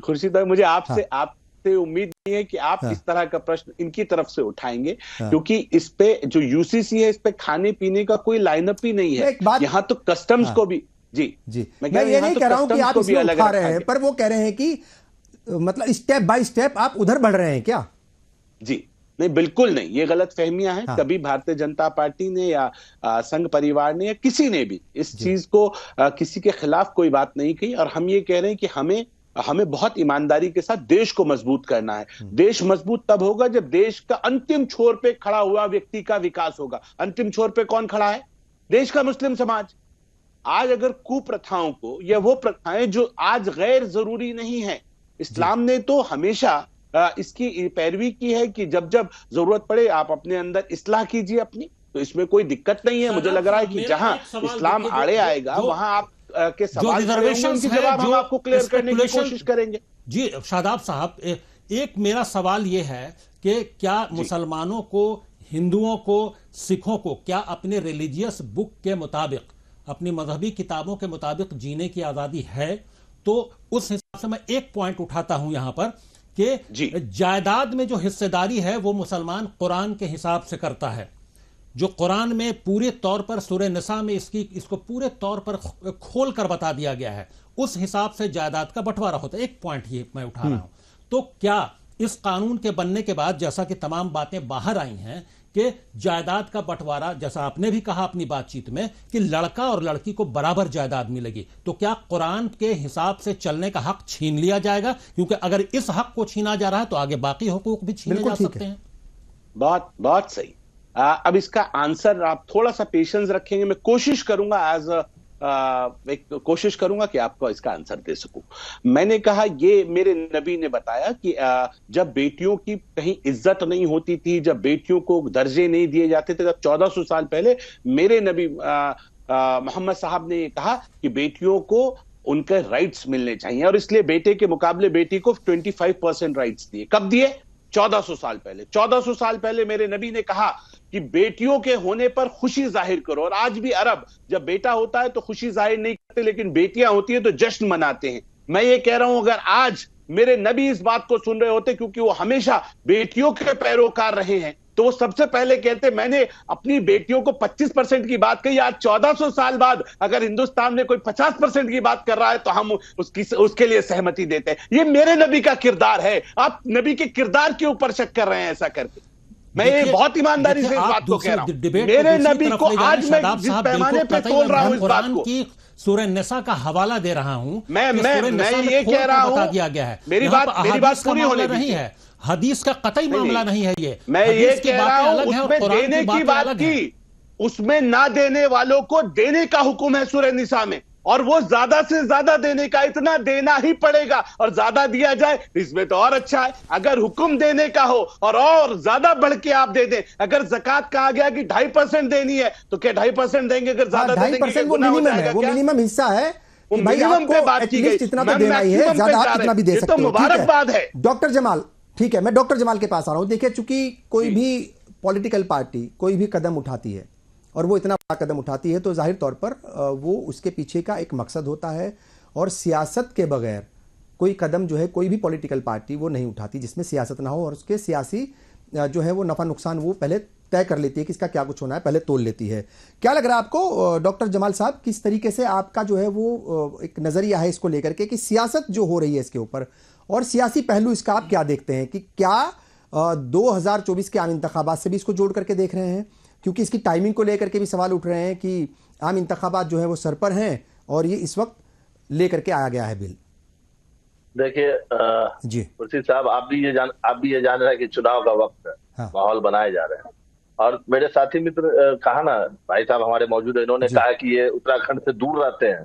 खुर्शीद भाई, मुझे आपसे उम्मीद नहीं है कि आप इस तरह का प्रश्न इनकी तरफ से उठाएंगे, क्योंकि इस पे जो यूसीसी है, इस पे खाने पीने का कोई लाइनअप ही नहीं है। यहाँ तो कस्टम्स को भी मैं ये नहीं कह रहा हूं कि आप इसमें उठा रहे हैं, पर वो कह रहे हैं कि मतलब स्टेप बाय स्टेप आप उधर बढ़ रहे हैं क्या? जी नहीं, बिल्कुल नहीं, ये गलत फहमियां हैं। कभी भारतीय जनता पार्टी ने या संघ परिवार ने या किसी ने भी इस चीज को किसी के खिलाफ कोई बात नहीं कही। और हम ये कह रहे हैं कि हमें बहुत ईमानदारी के साथ देश को मजबूत करना है। देश मजबूत तब होगा जब देश का अंतिम छोर पे खड़ा हुआ व्यक्ति का विकास होगा। अंतिम छोर पे कौन खड़ा है? देश का मुस्लिम समाज। आज अगर कुप्रथाओं को, या वो प्रथाएं जो आज गैर जरूरी नहीं है, इस्लाम ने तो हमेशा इसकी पैरवी की है कि जब जब जरूरत पड़े आप अपने अंदर इस्लाह कीजिए अपनी, तो इसमें कोई दिक्कत नहीं है। मुझे लग रहा है कि जहां इस्लाम आड़े आएगा वहां आप के सवाल उनके जवाब हम आपको क्लियर करने की कोशिश करेंगे। जी शादाब साहब, एक मेरा सवाल यह है कि क्या मुसलमानों को, हिंदुओं को, सिखों को क्या अपने रिलीजियस बुक के मुताबिक, अपनी मजहबी किताबों के मुताबिक जीने की आजादी है? तो उस हिसाब से मैं एक पॉइंट उठाता हूं यहां पर कि जायदाद में जो हिस्सेदारी है वो मुसलमान कुरान के हिसाब से करता है, जो कुरान में पूरे तौर पर सूरह निसा में इसको पूरे तौर पर खोल कर बता दिया गया है, उस हिसाब से जायदाद का बंटवारा होता है। एक पॉइंट ये मैं उठा रहा हूं। तो क्या इस कानून के बनने के बाद, जैसा कि तमाम बातें बाहर आई हैं, कि जायदाद का बंटवारा, जैसा आपने भी कहा अपनी बातचीत में कि लड़का और लड़की को बराबर जायदाद मिलेगी, तो क्या कुरान के हिसाब से चलने का हक छीन लिया जाएगा? क्योंकि अगर इस हक को छीना जा रहा है तो आगे बाकी हुकूक भी छीने जा सकते हैं। बहुत बहुत सही। अब इसका आंसर आप थोड़ा सा पेशेंस रखेंगे, मैं कोशिश करूंगा कोशिश करूंगा कि आपको इसका आंसर दे सकूं। मैंने कहा ये मेरे नबी ने बताया कि जब बेटियों की कहीं इज्जत नहीं होती थी, जब बेटियों को दर्जे नहीं दिए जाते थे, तब 1400 साल पहले मेरे नबी मोहम्मद साहब ने ये कहा कि बेटियों को उनके राइट्स मिलने चाहिए, और इसलिए बेटे के मुकाबले बेटी को 25% राइट्स दिए। कब दिए? 1400 साल पहले। 1400 साल पहले मेरे नबी ने कहा कि बेटियों के होने पर खुशी जाहिर करो। और आज भी अरब जब बेटा होता है तो खुशी जाहिर नहीं करते, लेकिन बेटियां होती है तो जश्न मनाते हैं। मैं ये कह रहा हूं, अगर आज मेरे नबी इस बात को सुन रहे होते, क्योंकि वो हमेशा बेटियों के पैरोकार रहे हैं, तो वो सबसे पहले कहते मैंने अपनी बेटियों को 25% की बात कही। आज 1400 साल बाद अगर हिंदुस्तान में कोई 50% की बात कर रहा है तो हम उसके लिए सहमति देते हैं। ये मेरे नबी का किरदार है। आप नबी के किरदार के ऊपर शक कर रहे हैं ऐसा करके। मैं ये बहुत ईमानदारी से इस बात को कह रहा हूं। मेरे नबी को आज मैं जिस पैमाने पे तोल रहा हूं इस बात को, सूरह निसा का हवाला दे रहा हूं, मैं ये कह रहा हूं, दिया गया है मेरी बात पूरी होने नहीं है, हदीस का कतई मामला नहीं है ये। मैं ये कह रहा हूं उसमें देने की बात की, उसमें ना देने वालों को देने का हुक्म है सूरह निसा में, और वो ज्यादा से ज्यादा देने का, इतना देना ही पड़ेगा, और ज्यादा दिया जाए इसमें तो और अच्छा है। अगर हुक्म देने का हो और ज्यादा बढ़ के आप दे दें, अगर ज़कात कहा गया कि 2.5% देनी है तो क्या 2.5% देंगे? अगर ज्यादा 2.5% वो मिनिमम हिस्सा है। भाई आपको बात की गई, इतना तो देना ही है, ज्यादा आप कितना भी दे सकते हो। तो मुबारकबाद है। डॉक्टर जमाल, ठीक है, मैं डॉक्टर जमाल के पास आ रहा हूं। देखिए, चूंकि कोई भी पॉलिटिकल पार्टी कोई भी कदम उठाती है और वो इतना बड़ा कदम उठाती है तो जाहिर तौर पर वो उसके पीछे का एक मकसद होता है, और सियासत के बगैर कोई कदम जो है कोई भी पॉलिटिकल पार्टी वो नहीं उठाती जिसमें सियासत ना हो, और उसके सियासी जो है वो नफा नुकसान वो पहले तय कर लेती है कि इसका क्या कुछ होना है, पहले तोल लेती है। क्या लग रहा है आपको डॉक्टर जमाल साहब, किस तरीके से आपका जो है वो एक नजरिया है इसको लेकर के कि सियासत जो हो रही है इसके ऊपर, और सियासी पहलू इसका आप क्या देखते हैं कि क्या 2024 के आम इंतखाबात से भी इसको जोड़ करके देख रहे हैं? क्योंकि इसकी टाइमिंग को लेकर के भी सवाल उठ रहे हैं कि आम इंतखाबात जो है वो सर पर हैं और ये इस वक्त लेकर के आया गया है बिल। देखिए जी खुर्शीद साहब, आप भी ये जान रहे हैं कि चुनाव का वक्त है, हाँ। माहौल बनाए जा रहे हैं, और मेरे साथी मित्र कहा ना, भाई साहब हमारे मौजूद है, इन्होंने कहा कि ये उत्तराखंड से दूर रहते हैं,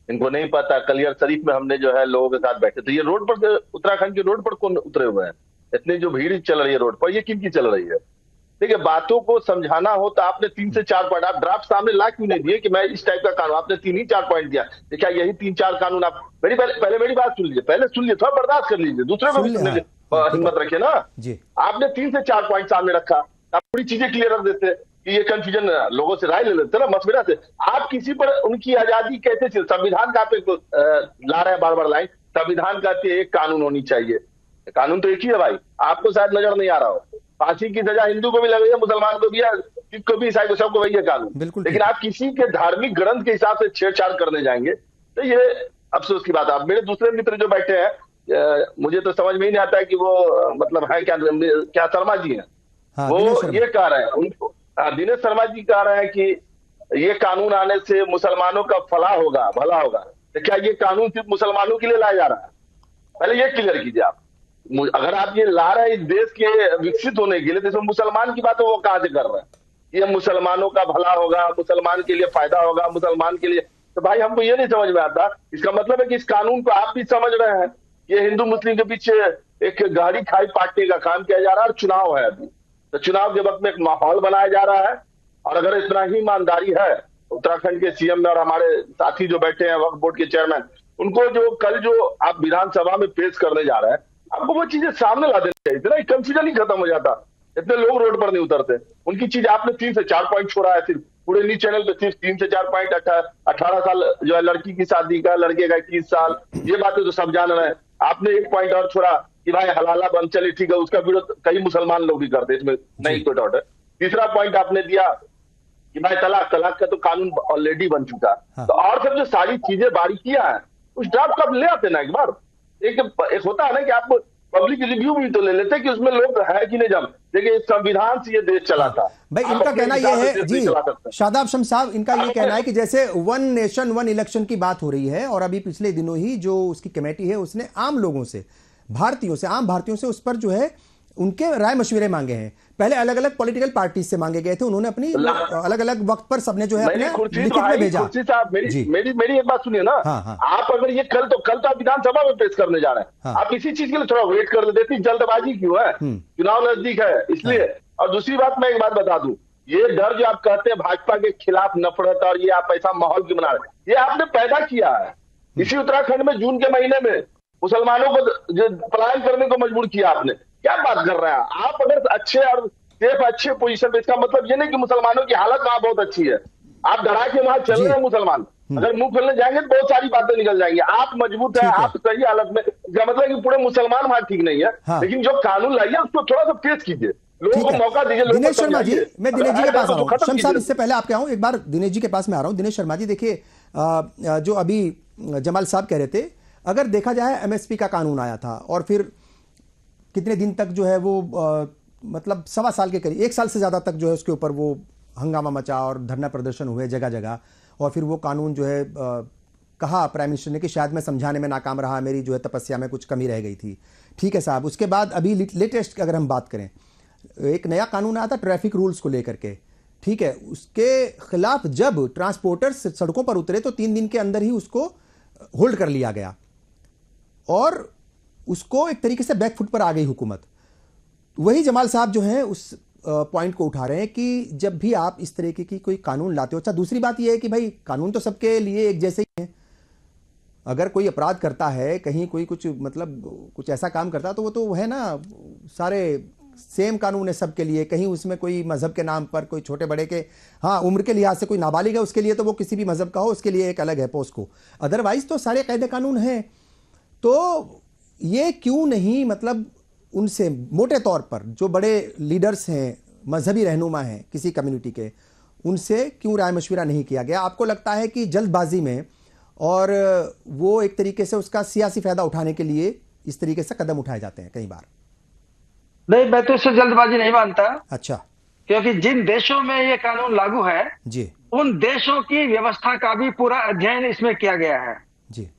इनको नहीं पता। कलियर शरीफ में हमने जो है लोगों के साथ बैठे थे, ये रोड पर, उत्तराखंड के रोड पर कौन उतरे हुए हैं? इतनी जो भीड़ चल रही है रोड पर, ये किनकी चल रही है? देखिए, बातों को समझाना हो तो आपने 3 से 4 पॉइंट, आप ड्राफ्ट सामने ला क्यों नहीं दिए कि मैं इस टाइप का कानून, आपने 3 ही 4 पॉइंट दिया। देखिए यही 3-4 कानून आप पहले मेरी बात सुन लीजिए, पहले सुन लीजिए, थोड़ा बर्दाश्त कर लीजिए, दूसरे को भी सुनने हिम्मत रखिए ना जी। आपने 3 से 4 पॉइंट सामने रखा, आप पूरी चीजें क्लियर रख देते कि ये कंफ्यूजन, लोगों से राय ले लेते ना मशविरा से। आप किसी पर उनकी आजादी कैसे चल, संविधान का आप ला रहे हैं बार बार लाइन, संविधान कहती है एक कानून होनी चाहिए, कानून तो एक ही है भाई, आपको शायद नजर नहीं आ रहा हो। फांसी की सजा हिंदू को भी लग रही है, मुसलमान को भी है, सिख को भी, ईसाई को, सबको वही है कानून। लेकिन आप किसी के धार्मिक ग्रंथ के हिसाब से छेड़छाड़ करने जाएंगे तो ये अफसोस की बात है। आप मेरे दूसरे मित्र जो बैठे हैं, मुझे तो समझ में ही नहीं आता है कि वो मतलब है क्या शर्मा जी हैं, हाँ, वो ये कह रहे हैं, उनको दिनेश शर्मा जी कह रहे हैं कि ये कानून आने से मुसलमानों का भला होगा। तो क्या ये कानून सिर्फ मुसलमानों के लिए लाया जा रहा है? पहले ये क्लियर कीजिए आप। अगर आप ये ला रहे हैं इस देश के विकसित होने के लिए, तो इसमें मुसलमान की बात है वो कहां से कर रहे हैं? ये मुसलमानों का भला होगा, मुसलमान के लिए फायदा होगा, मुसलमान के लिए, तो भाई हमको ये नहीं समझ में आता। इसका मतलब है कि इस कानून को आप भी समझ रहे हैं, ये हिंदू मुस्लिम के पीछे एक गाड़ी खाई पाटने का काम किया जा रहा है, और चुनाव है अभी, तो चुनाव के वक्त में एक माहौल बनाया जा रहा है। और अगर इतना ही ईमानदारी है उत्तराखंड के सीएम में, और हमारे साथी जो बैठे हैं वक्फ बोर्ड के चेयरमैन, उनको जो कल जो आप विधानसभा में पेश करने जा रहे हैं, आपको वो चीजें सामने ला देनी चाहिए, इतना कंफ्यूजन ही खत्म हो जाता, इतने लोग रोड पर नहीं उतरते। उनकी चीज आपने 3 से 4 पॉइंट छोड़ा है, सिर्फ पूरे न्यूज चैनल पे सिर्फ 3 से 4 पॉइंट। 18 साल जो है लड़की की शादी का, लड़के का 21 साल, ये बातें तो सब जान रहे हैं। आपने एक पॉइंट और छोड़ा कि भाई हलाला बंद, चले ठीक है, उसका विरोध कई मुसलमान लोग भी करते, इसमें नहीं कोई डाउट है। तीसरा पॉइंट आपने दिया कि भाई तलाक का तो कानून ऑलरेडी बन चुका, हाँ। तो और सब जो सारी चीजें बारीकियां हैं, उस ड्राफ्ट को आप ले आते ना एक बार। एक होता है ना कि आप पब्लिक रिव्यू भी तो ले लेते कि उसमें लोग है कि नहीं। जब देखिए संविधान से ये देश चला था भाई, इनका कहना यह है जी, शादाब शम्स साहब, इनका ये कहना है कि जैसे वन नेशन वन इलेक्शन की बात हो रही है और अभी पिछले दिनों ही जो उसकी कमेटी है उसने आम लोगों से, आम भारतीयों से उस पर जो है उनके राय मशवरे मांगे हैं। पहले अलग अलग पॉलिटिकल पार्टी से मांगे गए थे, उन्होंने अपनी अलग अलग वक्त पर सबने जो है अपने लिखित में भेजा। मेरी एक बात सुनिए ना। आप अगर ये कल तो आप विधानसभा में पेश करने जा रहे हैं, आप इसी चीज के लिए थोड़ा वेट कर लेते। जल्दबाजी क्यों है? चुनाव नजदीक है इसलिए। और दूसरी बात, मैं एक बात बता दूं, ये डर जो आप कहते हैं भाजपा के खिलाफ नफरत और ये आप ऐसा माहौल क्यों बना रहे हैं, ये आपने पैदा किया है। इसी उत्तराखंड में जून के महीने में मुसलमानों को पलायन करने को मजबूर किया आपने। क्या बात कर रहे हैं आप? अगर अच्छे पोजीशन पे, इसका मतलब ये नहीं कि मुसलमानों की हालत वहां बहुत अच्छी है। आप डरा के वहां चल रहे हैं मुसलमान, अगर मुंह खोलने जाएंगे तो बहुत सारी बातें निकल जाएंगी। आप मजबूत है, आप सही हालत में, इसका मतलब कि पूरे मुसलमान वहां ठीक नहीं है। लेकिन जो कानून लाइए उसको थोड़ा सा पेश कीजिए, लोगों को मौका दीजिए। दिनेश शर्मा जी, मैं दिनेश जी के पास आ रहा हूँ। शम्स साहब, इससे पहले आपके आऊँ, एक बार दिनेश जी के पास में आ रहा हूँ। दिनेश शर्मा जी, देखिए जो अभी जमाल साहब कह रहे थे, अगर देखा जाए एमएसपी का कानून आया था और फिर कितने दिन तक जो है वो मतलब 1.25 साल के करीब, 1 साल से ज़्यादा तक जो है उसके ऊपर वो हंगामा मचा और धरना प्रदर्शन हुए जगह जगह, और फिर वो कानून जो है कहा प्राइम मिनिस्टर ने कि शायद मैं समझाने में नाकाम रहा, मेरी जो है तपस्या में कुछ कमी रह गई थी। ठीक है साहब, उसके बाद अभी लेटेस्ट अगर हम बात करें, एक नया कानून आया था ट्रैफिक रूल्स को लेकर के। ठीक है, उसके खिलाफ जब ट्रांसपोर्टर्स सड़कों पर उतरे तो 3 दिन के अंदर ही उसको होल्ड कर लिया गया और उसको एक तरीके से बैकफुट पर आ गई हुकूमत। वही जमाल साहब जो हैं उस पॉइंट को उठा रहे हैं कि जब भी आप इस तरीके की कोई कानून लाते हो, अच्छा दूसरी बात यह है कि भाई कानून तो सबके लिए एक जैसे ही है। अगर कोई अपराध करता है, कहीं कोई कुछ ऐसा काम करता है तो वो तो है ना, सारे सेम कानून है सबके लिए। कहीं उसमें कोई मजहब के नाम पर, कोई छोटे बड़े के, हाँ उम्र के लिहाज से कोई नाबालिग है उसके लिए तो वो किसी भी मजहब का हो उसके लिए एक अलग है पोस्ट को, अदरवाइज तो सारे कायदे कानून हैं। तो ये क्यों नहीं, मतलब उनसे मोटे तौर पर जो बड़े लीडर्स हैं, मजहबी रहनुमा हैं किसी कम्युनिटी के, उनसे क्यों राय मशविरा नहीं किया गया? आपको लगता है कि जल्दबाजी में और वो एक तरीके से उसका सियासी फायदा उठाने के लिए इस तरीके से कदम उठाए जाते हैं कई बार? नहीं, मैं तो इससे जल्दबाजी नहीं मानता। अच्छा, क्योंकि जिन देशों में ये कानून लागू है जी, उन देशों की व्यवस्था का भी पूरा अध्ययन इसमें किया गया है जी।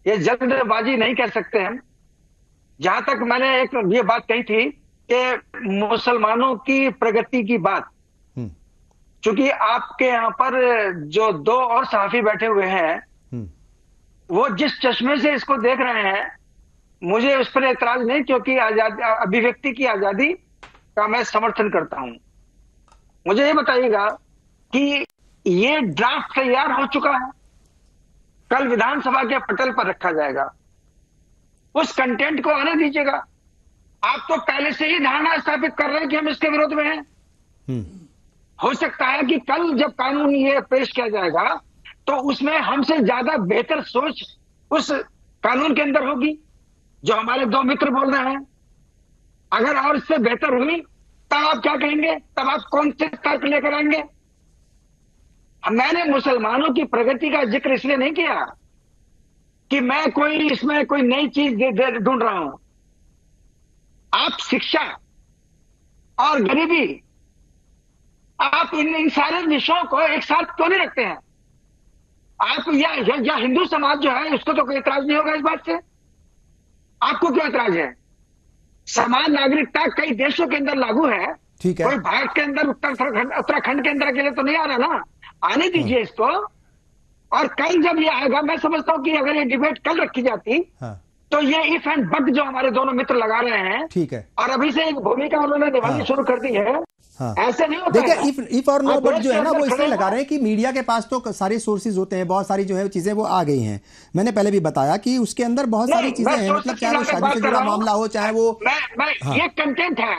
ये जल्दबाजी नहीं कह सकते हम। जहां तक मैंने एक ये बात कही थी कि मुसलमानों की प्रगति की बात, चूंकि आपके यहाँ पर जो 2 और सहाफी बैठे हुए हैं वो जिस चश्मे से इसको देख रहे हैं, मुझे उस पर एतराज नहीं, क्योंकि अभिव्यक्ति की आजादी का मैं समर्थन करता हूं। मुझे ये बताइएगा कि ये ड्राफ्ट तैयार हो चुका है, कल विधानसभा के पटल पर रखा जाएगा, उस कंटेंट को आने दीजिएगा। आप तो पहले से ही धारणा स्थापित कर रहे हैं कि हम इसके विरोध में हैं। हो सकता है कि कल जब कानून ये पेश किया जाएगा तो उसमें हमसे ज्यादा बेहतर सोच उस कानून के अंदर होगी, जो हमारे 2 मित्र बोल रहे हैं। अगर और इससे बेहतर हुई तब आप क्या कहेंगे? तब आप कौन से तर्क लेकर आएंगे? मैंने मुसलमानों की प्रगति का जिक्र इसलिए नहीं किया कि मैं इसमें कोई नई चीज ढूंढ रहा हूं। आप शिक्षा और गरीबी, आप इन सारे विषयों को एक साथ क्यों नहीं रखते हैं? आप या हिंदू समाज जो है उसको तो कोई एतराज नहीं होगा इस बात से, आपको क्यों एतराज है? समान नागरिकता कई देशों के अंदर लागू है, ठीक है, कोई भारत के अंदर उत्तराखंड के अंदर अकेले तो नहीं आ रहा ना, आने दीजिए इसको। और कल जब ये आएगा, मैं समझता हूं कि अगर ये डिबेट कल रखी जाती तो ये इफ एंड बट जो हमारे दोनों मित्र लगा रहे हैं, ठीक है, और अभी से एक भूमिका उन्होंने निभानी शुरू कर दी है। ऐसे नहीं होता। देखिए इफ और नो बट जो है ना वो इसलिए लगा रहे हैं कि मीडिया के पास तो सारे सोर्सेज होते हैं, बहुत सारी जो है चीजें वो आ गई हैं। मैंने पहले भी बताया कि उसके अंदर बहुत सारी चीजें हैं, मतलब चाहे वो शादी से जुड़ा मामला हो, चाहे वो ये कंटेंट है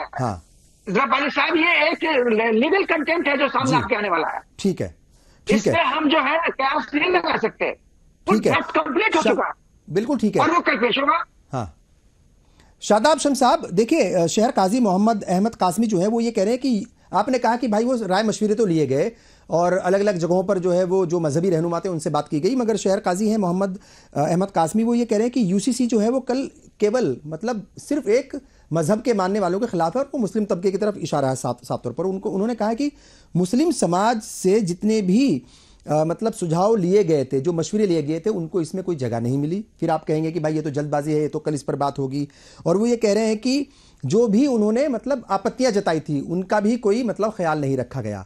रब्बानी साहब, ये एक लीगल कंटेंट है जो सामने आपके आने वाला है। ठीक है, इसमें हम जो है कयास नहीं लगा सकते। ठीक है, कंप्लीट हो चुका, बिल्कुल ठीक है, और वो कल पेश होगा। हाँ, शादाब शम्स साहब, देखिए शहर काजी मोहम्मद अहमद कासमी जो है वो ये कह रहे हैं कि आपने कहा कि भाई वो राय मशविरे तो लिए गए और अलग अलग जगहों पर जो है वो जो मजहबी रहनुमा थे उनसे बात की गई, मगर शहर काजी हैं मोहम्मद अहमद कासमी, वो ये कह रहे हैं कि यूसीसी जो है वो कल केवल मतलब सिर्फ एक मजहब के मानने वालों के खिलाफ है और वो मुस्लिम तबके की तरफ इशारा है साफ तौर पर। उन्होंने कहा कि मुस्लिम समाज से जितने भी मतलब सुझाव लिए गए थे, जो मशवरे लिए गए थे, उनको इसमें कोई जगह नहीं मिली। फिर आप कहेंगे कि भाई ये तो जल्दबाजी है, ये तो कल इस पर बात होगी। और वो ये कह रहे हैं कि जो भी उन्होंने मतलब आपत्तियां जताई थी उनका भी कोई मतलब ख्याल नहीं रखा गया,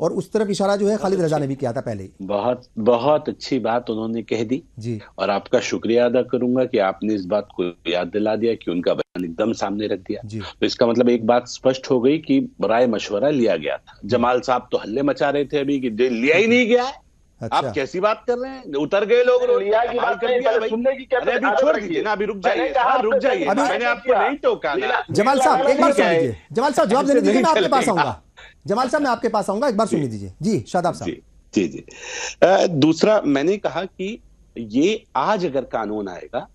और उस तरफ इशारा जो है खालिद रजा ने भी किया था पहले ही। बहुत बहुत अच्छी बात उन्होंने कह दी जी, और आपका शुक्रिया अदा करूंगा कि आपने इस बात को याद दिला दिया, कि उनका बयान एकदम सामने रख दिया। तो इसका मतलब एक बात स्पष्ट हो गई कि राय मशवरा लिया गया था। जमाल साहब तो हल्ले मचा रहे थे अभी कि लिया ही नहीं गया है। अच्छा। आप कैसी बात कर रहे हैं? उतर गए लोग, लिया की बात कर दिया भाई। अरे अभी छोड़ दीजिए ना, अभी रुक जाइए, रुक जाइए, मैंने आपको नहीं टोका ना। जमाल साहब एक बार सुन लीजिए, जमाल साहब जवाब देने दीजिए, मैं आपके पास आऊंगा। जमाल साहब मैं आपके पास आऊंगा, एक बार सुन लीजिए। जी शादाब साहब। जी जी। दूसरा मैंने कहा कि ये आज अगर कानून आएगा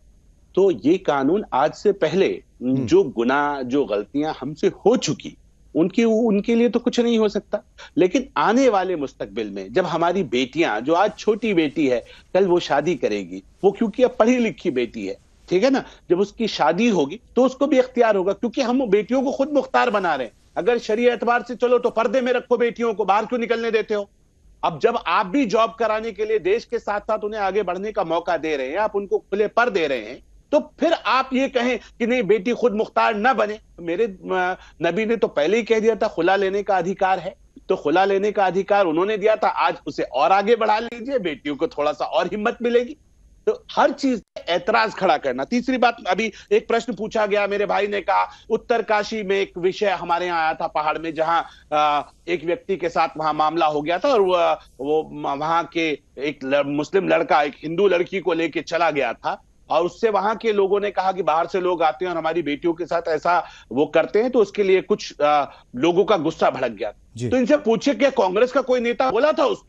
तो ये कानून आज से पहले जो गुनाह, जो गलतियां हमसे हो चुकी, उनके लिए तो कुछ नहीं हो सकता, लेकिन आने वाले मुस्तकबिल में जब हमारी बेटियां, जो आज छोटी बेटी है, कल वो शादी करेगी, वो क्योंकि अब पढ़ी लिखी बेटी है, ठीक है ना, जब उसकी शादी होगी तो उसको भी इख्तियार होगा, क्योंकि हम बेटियों को खुद मुख्तार बना रहे हैं। अगर शरीय एतबार से चलो तो पर्दे में रखो बेटियों को, बाहर क्यों निकलने देते हो? अब जब आप भी जॉब कराने के लिए देश के साथ साथ उन्हें आगे बढ़ने का मौका दे रहे हैं, आप उनको खुले पर दे रहे हैं, तो फिर आप ये कहें कि नहीं बेटी खुद मुख्तार न बने। मेरे नबी ने तो पहले ही कह दिया था खुला लेने का अधिकार है, तो खुला लेने का अधिकार उन्होंने दिया था, आज उसे और आगे बढ़ा लीजिए, बेटियों को थोड़ा सा और हिम्मत मिलेगी। तो हर चीज एतराज खड़ा करना। तीसरी बात, अभी एक प्रश्न पूछा गया, मेरे भाई ने कहा उत्तरकाशी में एक विषय हमारे यहाँ आया था पहाड़ में, जहां एक व्यक्ति के साथ वहां मामला हो गया था और वो वहां के एक मुस्लिम लड़का एक हिंदू लड़की को लेके चला गया था, और उससे वहां के लोगों ने कहा कि बाहर से लोग आते हैं और हमारी बेटियों के साथ ऐसा वो करते हैं, तो उसके लिए कुछ लोगों का गुस्सा भड़क गया। तो इनसे पूछे क्या कांग्रेस का कोई नेता बोला था उस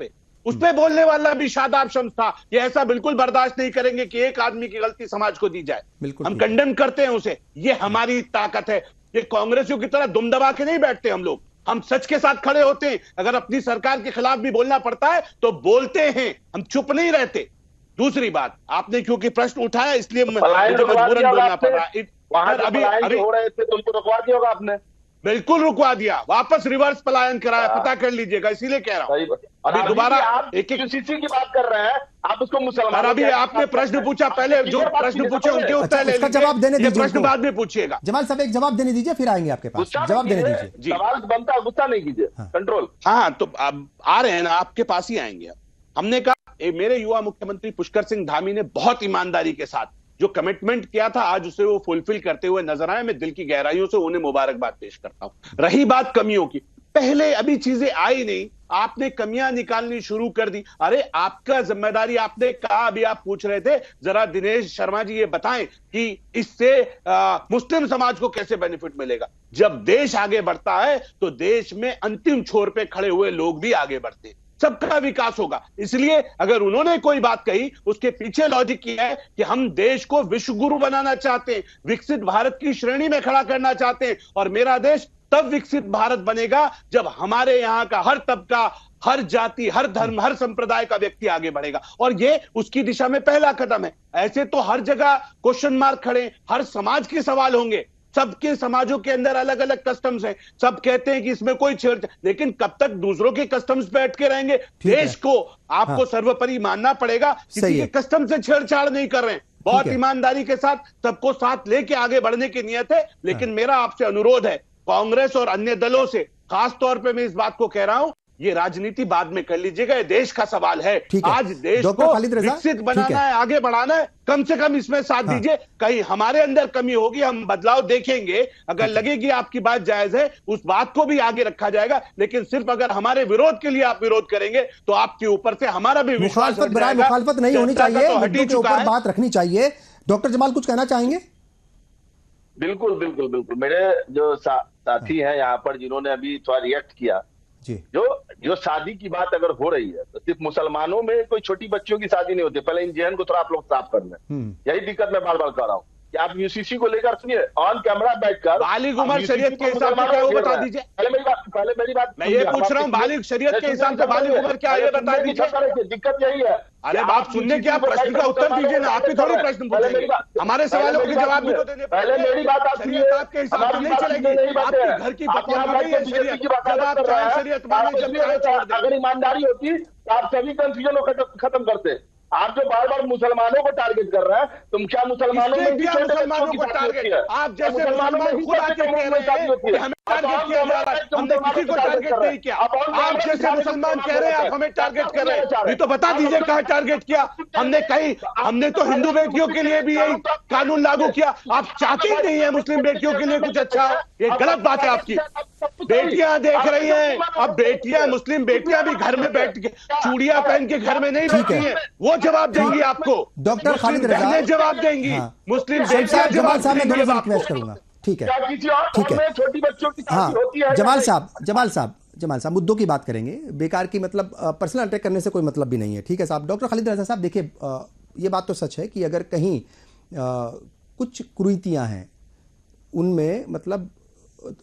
पे बोलने वाला भी शादाब शम्स था, ये ऐसा बिल्कुल बर्दाश्त नहीं करेंगे कि एक आदमी की गलती समाज को दी जाए, हम कंडेम करते हैं उसे, ये हमारी ताकत है। ये कांग्रेसियों की तरह दुम दबा के नहीं बैठते हम लोग, हम सच के साथ खड़े होते हैं। अगर अपनी सरकार के खिलाफ भी बोलना पड़ता है तो बोलते हैं, हम चुप नहीं रहते। दूसरी बात, आपने क्योंकि प्रश्न उठाया इसलिए मुझे मजबूरन बोलना पड़ रहा है। अभी हो रहे थे, तुमको रुकवा दिया होगा आपने? बिल्कुल रुकवा दिया, वापस रिवर्स पलायन कराया, पता कर लीजिएगा, इसीलिए कह रहा हूं। अभी दोबारा आप एक यूसीसी की बात कर रहे हैं, आप उसको मुसलमान। अभी आपने प्रश्न पूछा, पहले जो प्रश्न पूछे उनके उत्तर ले लीजिए, जवाब देने दीजिए, प्रश्न बाद में पूछिएगा। जमाल साहब एक जवाब देने दीजिए, फिर आएंगे आपके पास, जवाब देने दीजिए। सवाल बनता है, गुस्सा नहीं कीजिए, कंट्रोल। हाँ तो अब आ रहे हैं ना, आपके पास ही आएंगे। हमने कहा मेरे युवा मुख्यमंत्री पुष्कर सिंह धामी ने बहुत ईमानदारी के साथ जो कमिटमेंट किया था, आज उसे वो फुलफिल करते हुए नजर आए। मैं दिल की गहराइयों से उन्हें मुबारकबाद पेश करता हूं। रही बात कमियों की, पहले अभी चीजें आई नहीं, आपने कमियां निकालनी शुरू कर दी। अरे आपका जिम्मेदारी, आपने कहा, अभी आप पूछ रहे थे, जरा दिनेश शर्मा जी ये बताएं कि इससे मुस्लिम समाज को कैसे बेनिफिट मिलेगा। जब देश आगे बढ़ता है तो देश में अंतिम छोर पे खड़े हुए लोग भी आगे बढ़ते हैं, सबका विकास होगा। इसलिए अगर उन्होंने कोई बात कही, उसके पीछे लॉजिक किया है कि हम देश को विश्व गुरु बनाना चाहते हैं, विकसित भारत की श्रेणी में खड़ा करना चाहते हैं, और मेरा देश तब विकसित भारत बनेगा जब हमारे यहां का हर तबका, हर जाति, हर धर्म, हर संप्रदाय का व्यक्ति आगे बढ़ेगा, और ये उसकी दिशा में पहला कदम है। ऐसे तो हर जगह क्वेश्चन मार्क खड़े, हर समाज के सवाल होंगे, सबके समाजों के अंदर अलग अलग कस्टम्स हैं, सब कहते हैं कि इसमें कोई छेड़छाड़, लेकिन कब तक दूसरों के कस्टम्स पे अटके रहेंगे? देश को आपको सर्वोपरि मानना पड़ेगा, किसी के कस्टम से छेड़छाड़ नहीं कर रहे हैं, बहुत ईमानदारी के साथ सबको साथ लेके आगे बढ़ने की नियत है। लेकिन मेरा आपसे अनुरोध है, कांग्रेस और अन्य दलों से, खास तौर पे मैं इस बात को कह रहा हूं, ये राजनीति बाद में कर लीजिएगा, ये देश का सवाल है। आज देश को विकसित बनाना है, आगे बढ़ाना है, कम से कम इसमें साथ दीजिए। कहीं हमारे अंदर कमी होगी, हम बदलाव देखेंगे, अगर लगेगी आपकी बात जायज है, उस बात को भी आगे रखा जाएगा। लेकिन सिर्फ अगर हमारे विरोध के लिए आप विरोध करेंगे तो आपके ऊपर से हमारा भी विश्वास मुखालफत नहीं होनी चाहिए, मुद्दों के ऊपर बात रखनी चाहिए। डॉक्टर जमाल कुछ कहना चाहेंगे? बिल्कुल बिल्कुल बिल्कुल। मेरे जो साथी हैं यहाँ पर जिन्होंने अभी थोड़ा रिएक्ट किया, जो शादी की बात अगर हो रही है तो सिर्फ मुसलमानों में कोई छोटी बच्चियों की शादी नहीं होती। पहले इन जहन को थोड़ा आप लोग साफ कर लें, यही दिक्कत मैं बार बार कर रहा हूँ। कि आप यूसीसी को लेकर सुनिए ऑन कैमरा बैठकर बालिग उम्र शरीयत के हिसाब से क्या है वो बता दीजिए। पहले मेरी बात मैं ये पूछ रहा हूँ, बालिग शरीयत के हिसाब से बालिग उम्र क्या है ये बता दीजिए। दिक्कत यही है। अरे आप सुनने की, आप प्रश्न का उत्तर दीजिए ना, आपकी थोड़ी प्रश्न पूछेंगे, हमारे सवालों के जवाब भी तो देने। पहले मेरी बात आप सुनिए, आपके हिसाब से नहीं चलेगी, आपके घर की शरीयत। अगर ईमानदारी होती तो आप सभी कंफ्यूजन को खत्म करते। आप जो बार बार मुसलमानों को टारगेट कर रहे हैं, तुम क्या मुसलमानों में भी मुसलमानों को टारगेट? आप जैसे मुसलमान खुद आके कह रहे हैं कि हमें टारगेट किया जा रहा है, हमने किसी को टारगेट नहीं किया। आप जैसे मुसलमान कह रहे हैं आप हमें टारगेट कर रहे हैं, ये तो बता दीजिए कहाँ टारगेट किया हमने। कहीं हमने तो हिंदू बेटियों के लिए भी यही कानून लागू किया। आप चाहते ही नहीं है मुस्लिम बेटियों के लिए कुछ अच्छा हो, ये गलत बात है आपकी। बेटियां देख रही हैं, अब बेटियां, मुस्लिम बेटियां भी घर में बैठ के चूड़ियां पहन के घर में नहीं बैठती हैं, वो जवाब देंगी आपको। डॉक्टर खालिद रजा जवाब देंगी। मुस्लिम जमाल साहब मैं दोनों रिक्वेस्ट करूंगा। ठीक है, ठीक है, छोटी बच्चों की हाँ, होती है। जमाल साहब मुद्दों की बात करेंगे, बेकार की मतलब पर्सनल अटैक करने से कोई मतलब भी नहीं है। ठीक है साहब। डॉक्टर खालिद रजा साहब देखिए, ये बात तो सच है कि अगर कहीं कुछ कुरीतियां हैं उनमें मतलब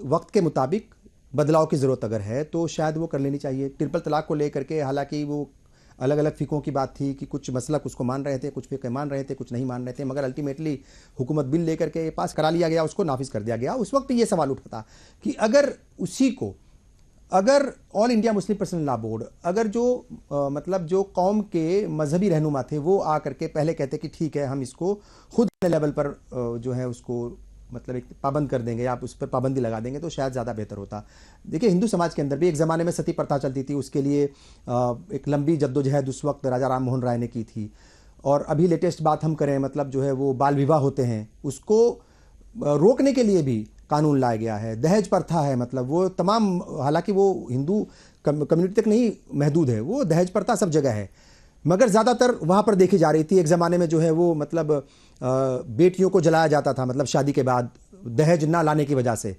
वक्त के मुताबिक बदलाव की ज़रूरत अगर है तो शायद वो कर लेनी चाहिए। ट्रिपल तलाक को लेकर के हालांकि वो अलग अलग फ़िकों की बात थी कि कुछ मसलक उसको मान रहे थे, कुछ फ़िक़े मान रहे थे, कुछ नहीं मान रहे थे, मगर अल्टीमेटली हुकूमत बिल लेकर के पास करा लिया गया, उसको नाफिज कर दिया गया। उस वक्त ये सवाल उठा था कि अगर उसी को, अगर all India Muslim personal law board, अगर जो मतलब जो कौम के मजहबी रहनुमा थे वो आ करके पहले कहते कि ठीक है हम इसको खुद लेवल पर जो है उसको मतलब एक पाबंद कर देंगे, आप उस पर पाबंदी लगा देंगे, तो शायद ज़्यादा बेहतर होता। देखिए हिंदू समाज के अंदर भी एक ज़माने में सती प्रथा चलती थी, उसके लिए एक लंबी जद्दोजहद उस वक्त राजा राम मोहन राय ने की थी। और अभी लेटेस्ट बात हम करें मतलब जो है वो बाल विवाह होते हैं, उसको रोकने के लिए भी कानून लाया गया है। दहेज प्रथा है, मतलब वो तमाम, हालांकि वो हिंदू कम्युनिटी तक नहीं महदूद है, वो दहेज प्रथा सब जगह है, मगर ज़्यादातर वहाँ पर देखी जा रही थी। एक ज़माने में जो है वो मतलब बेटियों को जलाया जाता था, मतलब शादी के बाद दहेज ना लाने की वजह से।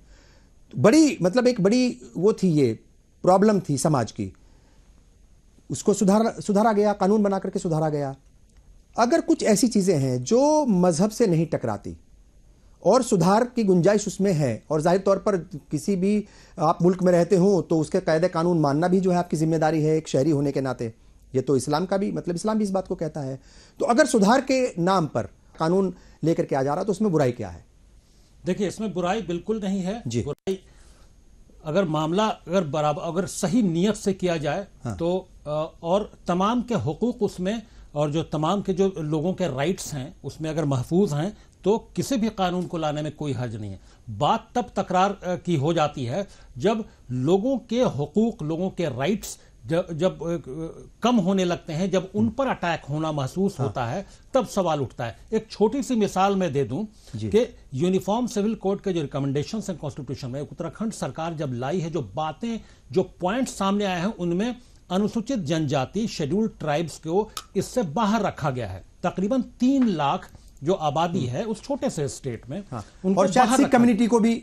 बड़ी मतलब एक बड़ी वो थी, ये प्रॉब्लम थी समाज की, उसको सुधारा गया, कानून बना करके सुधारा गया। अगर कुछ ऐसी चीज़ें हैं जो मज़हब से नहीं टकराती और सुधार की गुंजाइश उसमें है, और जाहिर तौर पर किसी भी आप मुल्क में रहते हो तो उसके कायदे कानून मानना भी जो है आपकी जिम्मेदारी है एक शहरी होने के नाते। ये तो इस्लाम का भी मतलब इस्लाम भी इस बात को कहता है। तो अगर सुधार के नाम पर कानून लेकर के आ जा रहा तो उसमें बुराई क्या है? देखिए इसमें बुराई बिल्कुल नहीं है जी। बुराई अगर मामला अगर बराबर, अगर सही नियत से किया जाए हाँ। तो और तमाम के हुकूक उसमें, और जो तमाम के जो लोगों के राइट्स हैं उसमें अगर महफूज हैं तो किसी भी कानून को लाने में कोई हर्ज नहीं है। बात तब तकरार की हो जाती है जब लोगों के हुकूक, लोगों के राइट्स जब कम होने लगते हैं, जब उन पर अटैक होना महसूस होता है, तब सवाल उठता है। एक छोटी सी मिसाल मैं दे दूं कि यूनिफॉर्म सिविल कोड के जो रिकमेंडेशंस हैं कॉन्स्टिट्यूशन में, उत्तराखंड सरकार जब लाई है, जो बातें, जो पॉइंट सामने आए हैं, उनमें अनुसूचित जनजाति, शेड्यूल्ड ट्राइब्स को इससे बाहर रखा गया है। तकरीबन 3 लाख जो आबादी है उस छोटे से स्टेट में, उनको और सिख कम्युनिटी को भी,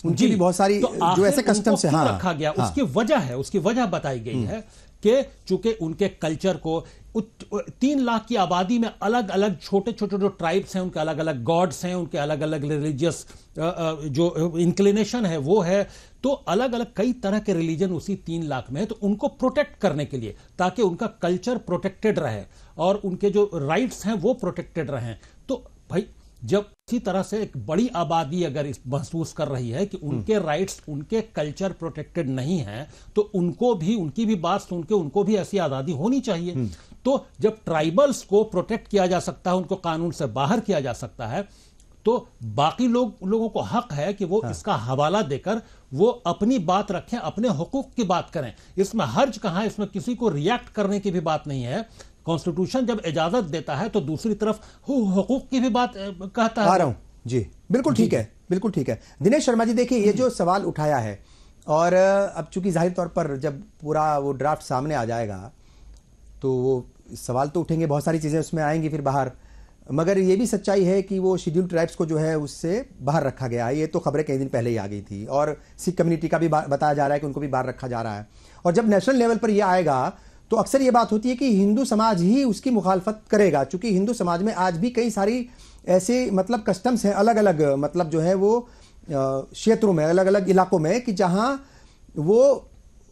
उनकी भी बहुत सारी तो जो ऐसे कस्टम से रखा गया। उसकी वजह है, उसकी वजह बताई गई है कि चूंकि उनके कल्चर को 3 लाख की आबादी में अलग अलग छोटे छोटे जो ट्राइब्स हैं, उनके अलग अलग गॉड्स हैं, उनके अलग अलग रिलीजियस जो इंक्लिनेशन है वो है, तो अलग अलग कई तरह के रिलीजन उसी 3 लाख में है। तो उनको प्रोटेक्ट करने के लिए, ताकि उनका कल्चर प्रोटेक्टेड रहे और उनके जो राइट्स हैं वो प्रोटेक्टेड रहें, तो भाई जब इसी तरह से एक बड़ी आबादी अगर इस महसूस कर रही है कि उनके राइट्स, उनके कल्चर प्रोटेक्टेड नहीं है, तो उनको भी, उनकी भी बात सुन के उनको भी ऐसी आज़ादी होनी चाहिए। तो जब ट्राइबल्स को प्रोटेक्ट किया जा सकता है, उनको कानून से बाहर किया जा सकता है, तो बाकी लोगों को हक है कि वो इसका हवाला देकर वो अपनी बात रखें, अपने हुकूक की बात करें। इसमें हर्ज कहां है, इसमें किसी को रिएक्ट करने की भी बात नहीं है। कॉन्स्टिट्यूशन जब इजाजत देता है तो दूसरी तरफ हुकूक की भी बात कहता है। आ रहा हूं जी, बिल्कुल ठीक है, बिल्कुल ठीक है। दिनेश शर्मा जी, देखिए ये जो सवाल उठाया है, और अब चूंकि जाहिर तौर पर जब पूरा वो ड्राफ्ट सामने आ जाएगा तो वो सवाल तो उठेंगे, बहुत सारी चीज़ें उसमें आएंगी फिर बाहर, मगर ये भी सच्चाई है कि वो शेड्यूल्ड ट्राइब्स को जो है उससे बाहर रखा गया है। ये तो खबरें कई दिन पहले ही आ गई थी, और सिख कम्युनिटी का भी बताया जा रहा है कि उनको भी बाहर रखा जा रहा है। और जब नेशनल लेवल पर यह आएगा तो अक्सर ये बात होती है कि हिंदू समाज ही उसकी मुखालफत करेगा, चूंकि हिंदू समाज में आज भी कई सारी ऐसे मतलब कस्टम्स हैं अलग अलग, मतलब जो है वो क्षेत्रों में, अलग अलग इलाकों में, कि जहां वो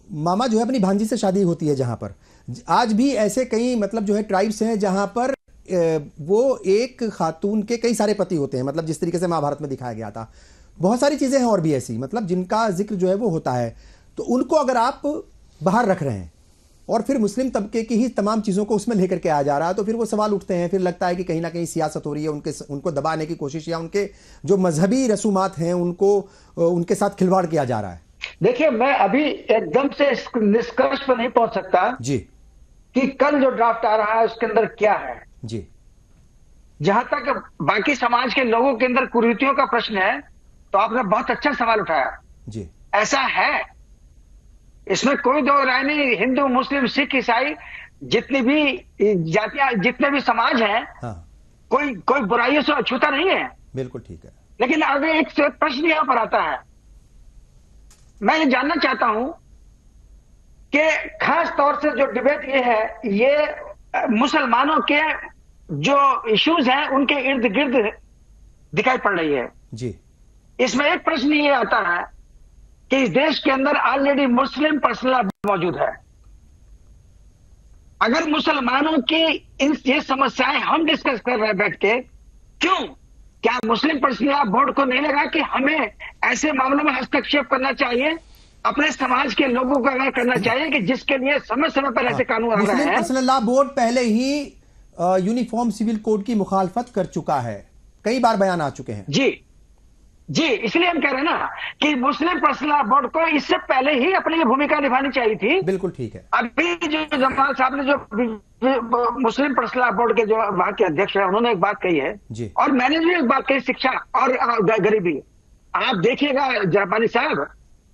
मामा जो है अपनी भांजी से शादी होती है, जहां पर आज भी ऐसे कई मतलब जो है ट्राइब्स हैं जहां पर वो एक खातून के कई सारे पति होते हैं, मतलब जिस तरीके से महाभारत में दिखाया गया था। बहुत सारी चीजें हैं और भी ऐसी, मतलब जिनका जिक्र जो है वो होता है। तो उनको अगर आप बाहर रख रहे हैं और फिर मुस्लिम तबके की ही तमाम चीज़ों को उसमें लेकर के आ जा रहा है, तो फिर वो सवाल उठते हैं, फिर लगता है कि कहीं ना कहीं सियासत हो रही है, उनको दबाने की कोशिश, या उनके जो मजहबी रसूमात हैं उनको उनके साथ खिलवाड़ किया जा रहा है। देखिए, मैं अभी एकदम से इस निष्कर्ष पर नहीं पहुंच सकता जी कि कल जो ड्राफ्ट आ रहा है उसके अंदर क्या है जी। जहां तक बाकी समाज के लोगों के अंदर कुरीतियों का प्रश्न है, तो आपने बहुत अच्छा सवाल उठाया जी। ऐसा है, इसमें कोई दो राय नहीं। हिंदू, मुस्लिम, सिख, ईसाई, जितनी भी जातियां, जितने भी समाज हैं, हाँ, कोई बुराइयों से अछूता नहीं है। बिल्कुल ठीक है। लेकिन आगे एक प्रश्न यहां पर आता है, मैं ये जानना चाहता हूं कि खास तौर से जो डिबेट ये है, ये मुसलमानों के जो इश्यूज हैं उनके इर्द गिर्द दिखाई पड़ रही है जी। इसमें एक प्रश्न ये आता है कि इस देश के अंदर ऑलरेडी मुस्लिम पर्सनल लॉ मौजूद है। अगर मुसलमानों की ये समस्याएं हम डिस्कस कर रहे हैं बैठ के, क्यों? क्या मुस्लिम पर्सनल लॉ बोर्ड को नहीं लगा कि हमें ऐसे मामलों में हस्तक्षेप करना चाहिए, अपने समाज के लोगों को अगर करना चाहिए कि जिसके लिए समय समय पर ऐसे कानून आ रहे हैं? मुस्लिम पर्सनल लॉ बोर्ड पहले ही यूनिफॉर्म सिविल कोड की मुखालफत कर चुका है, कई बार बयान आ चुके हैं। जी, इसलिए हम कह रहे हैं ना कि मुस्लिम पर्सनल लॉ बोर्ड को इससे पहले ही अपनी भूमिका निभानी चाहिए थी। बिल्कुल ठीक है। अभी जो जमाल साहब ने जो मुस्लिम पर्सनल लॉ बोर्ड के जो वहां के अध्यक्ष है, उन्होंने एक बात कही है जी। और मैंने भी एक बात कही, शिक्षा और गरीबी। आप देखिएगा रब्बानी साहब,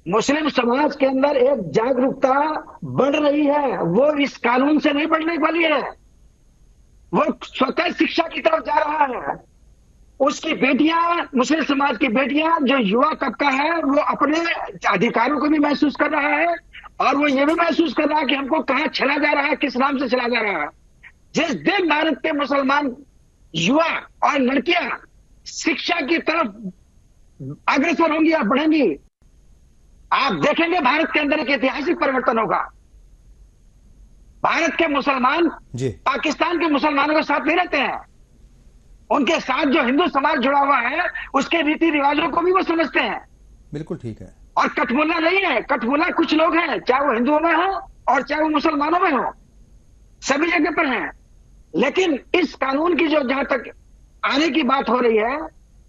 मुस्लिम समाज के अंदर एक जागरूकता बढ़ रही है, वो इस कानून से नहीं बढ़ने वाली है, वो स्वतः शिक्षा की तरफ जा रहा है। उसकी बेटियां, मुस्लिम समाज की बेटियां, जो युवा तबका है, वो अपने अधिकारों को भी महसूस कर रहा है और वो ये भी महसूस कर रहा है कि हमको कहां चला जा रहा है, किस नाम से चला जा रहा है। जिस दिन भारत के मुसलमान युवा और लड़कियां शिक्षा की तरफ अग्रसर होंगी या बढ़ेंगी, आप देखेंगे भारत के अंदर एक ऐतिहासिक परिवर्तन होगा। भारत के मुसलमान पाकिस्तान के मुसलमानों के साथ नहीं रहते हैं, उनके साथ जो हिंदू समाज जुड़ा हुआ है उसके रीति रिवाजों को भी वो समझते हैं। बिल्कुल ठीक है। और कठमुल्ला नहीं है, कठमुल्ला कुछ लोग हैं, चाहे वो हिंदुओं में हो और चाहे वो मुसलमानों में हो, सभी जगह पर हैं। लेकिन इस कानून की जो जहां तक आने की बात हो रही है,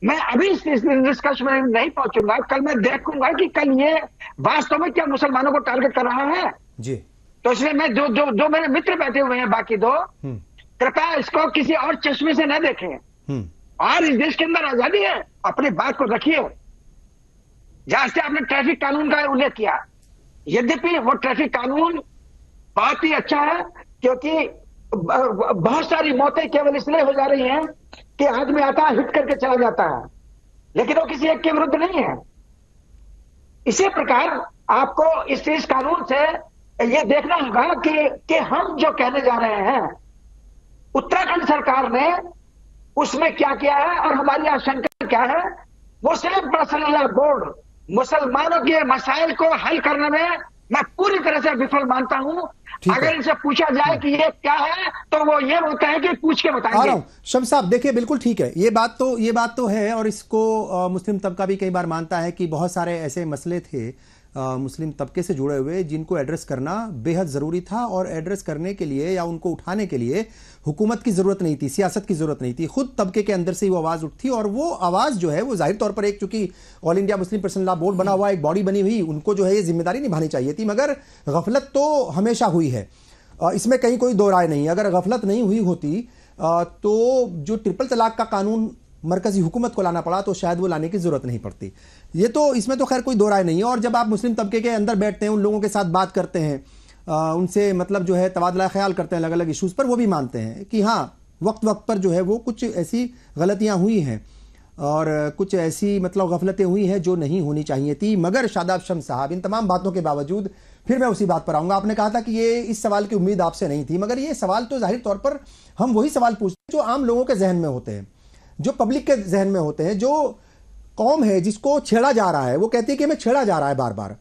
मैं अभी इस डिस्कशन में नहीं पहुंचूंगा। कल मैं देखूंगा कि कल ये वास्तव में क्या मुसलमानों को टारगेट कर रहा है जी। तो इसलिए मैं जो मेरे मित्र बैठे हुए हैं बाकी दो, कृपया इसको किसी और चश्मे से न देखें। और इस देश के अंदर आजादी है, अपनी बात को रखिए। जहां से आपने ट्रैफिक कानून का उल्लेख किया, यद्यपि वो ट्रैफिक कानून बहुत ही अच्छा है, क्योंकि बहुत सारी मौतें केवल इसलिए हो जा रही हैं कि आदमी आता है, हिट करके चला जाता है, लेकिन वो किसी एक के विरुद्ध नहीं है। इसी प्रकार आपको इस कानून से ये देखना होगा कि हम जो कहने जा रहे हैं, उत्तराखंड सरकार ने उसमें क्या किया है और हमारी आशंका क्या है। मुस्लिम पर्सनल लॉ बोर्ड मुसलमानों के मसाइल को हल करने में मैं पूरी तरह से विफल मानता हूं। अगर इनसे पूछा जाए कि ये क्या है, तो वो ये होता है कि पूछ के बताएंगे। शम्स साहब देखिए, बिल्कुल ठीक है, ये बात तो है, और इसको मुस्लिम तबका भी कई बार मानता है कि बहुत सारे ऐसे मसले थे मुस्लिम तबके से जुड़े हुए जिनको एड्रेस करना बेहद ज़रूरी था, और एड्रेस करने के लिए या उनको उठाने के लिए हुकूमत की ज़रूरत नहीं थी, सियासत की ज़रूरत नहीं थी, खुद तबके के अंदर से ही वो आवाज़ उठती। और वो आवाज़ जो है वो जाहिर तौर पर एक, चूंकि all India Muslim personal law board बना हुआ, एक बॉडी बनी हुई, उनको जो है ये जिम्मेदारी निभानी चाहिए थी, मगर गफलत तो हमेशा हुई है, इसमें कहीं कोई दो राय नहीं। अगर गफलत नहीं हुई होती तो जो ट्रिपल तलाक का कानून मरकजी हुकूमत को लाना पड़ा तो शायद वो लाने की जरूरत नहीं पड़ती। ये तो इसमें तो खैर कोई दो राय नहीं है। और जब आप मुस्लिम तबके के अंदर बैठते हैं, उन लोगों के साथ बात करते हैं, उनसे मतलब जो है तबादला ख्याल करते हैं अलग अलग इश्यूज़ पर, वो भी मानते हैं कि हाँ वक्त वक्त पर जो है वो कुछ ऐसी गलतियाँ हुई हैं और कुछ ऐसी मतलब गफलतें हुई हैं जो नहीं होनी चाहिए थी। मगर शादाब शम्स साहब, इन तमाम बातों के बावजूद फिर मैं उसी बात पर आऊँगा। आपने कहा था कि ये इस सवाल की उम्मीद आपसे नहीं थी, मगर ये सवाल तो जाहिर तौर पर हम वही सवाल पूछते हैं जो आम लोगों के जहन में होते हैं। जो पब्लिक के जहन में होते हैं, जो कौम है जिसको छेड़ा जा रहा है, वो कहती है कि हमें छेड़ा जा रहा है बार बार।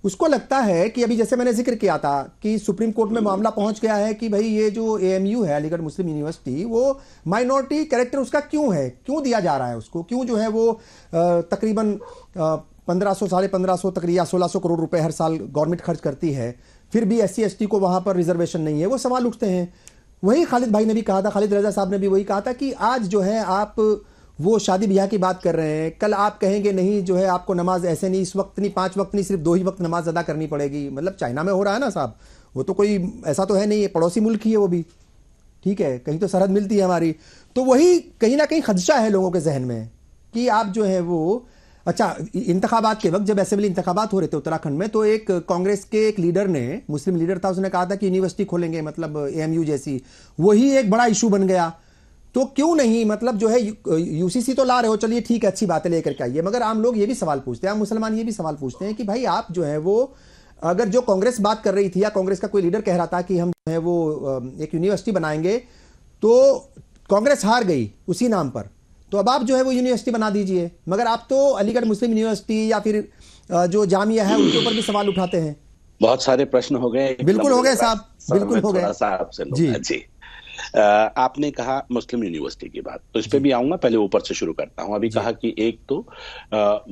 उसको लगता है कि अभी जैसे मैंने जिक्र किया था कि सुप्रीम कोर्ट में मामला पहुंच गया है कि भाई ये जो AMU है, अलीगढ़ मुस्लिम यूनिवर्सिटी, वो माइनॉरिटी कैरेक्टर उसका क्यों है, क्यों दिया जा रहा है उसको, क्यों जो है वो तकरीबन 1500 साढ़े 1500 तकरीबन 1600 करोड़ रुपए हर साल गवर्नमेंट खर्च करती है, फिर भी SC ST को वहां पर रिजर्वेशन नहीं है। वो सवाल उठते हैं। वही खालिद भाई ने भी कहा था, खालिद रजा साहब ने भी वही कहा था कि आज जो है आप वो शादी ब्याह की बात कर रहे हैं, कल आप कहेंगे नहीं जो है आपको नमाज ऐसे नहीं, इस वक्त नहीं, 5 वक्त नहीं, सिर्फ 2 ही वक्त नमाज अदा करनी पड़ेगी। मतलब चाइना में हो रहा है ना साहब, वो तो कोई ऐसा तो है नहीं, है पड़ोसी मुल्क ही है वो भी, ठीक है, कहीं तो सरहद मिलती है हमारी। तो वही कहीं ना कहीं खदशा है लोगों के जहन में कि आप जो है वो, अच्छा इंतखाबात के वक्त जब असेंबली इंतखाबात हो रहे थे उत्तराखंड में, तो एक कांग्रेस के एक लीडर ने, मुस्लिम लीडर था, उसने कहा था कि यूनिवर्सिटी खोलेंगे, मतलब AMU जैसी, वही एक बड़ा इशू बन गया। तो क्यों नहीं, मतलब जो है UCC तो ला रहे हो, चलिए ठीक है, अच्छी बात है, लेकर के आइए, मगर आम लोग ये भी सवाल पूछते हैं, आम मुसलमान ये भी सवाल पूछते हैं कि भाई आप जो है वो, अगर जो कांग्रेस बात कर रही थी या कांग्रेस का कोई लीडर कह रहा था कि हम जो है वो एक यूनिवर्सिटी बनाएंगे, तो कांग्रेस हार गई उसी नाम पर, तो अब आप जो है वो यूनिवर्सिटी बना दीजिए, मगर आप तो अलीगढ़ मुस्लिम यूनिवर्सिटी या फिर जो जामिया है उनके ऊपर भी सवाल उठाते हैं। बहुत सारे प्रश्न हो गए। बिल्कुल हो गए साहब, बिल्कुल हो गए जी। आपने कहा मुस्लिम यूनिवर्सिटी की बात, तो इस पे भी आऊंगा, पहले ऊपर से शुरू करता हूं। अभी कहा कि एक तो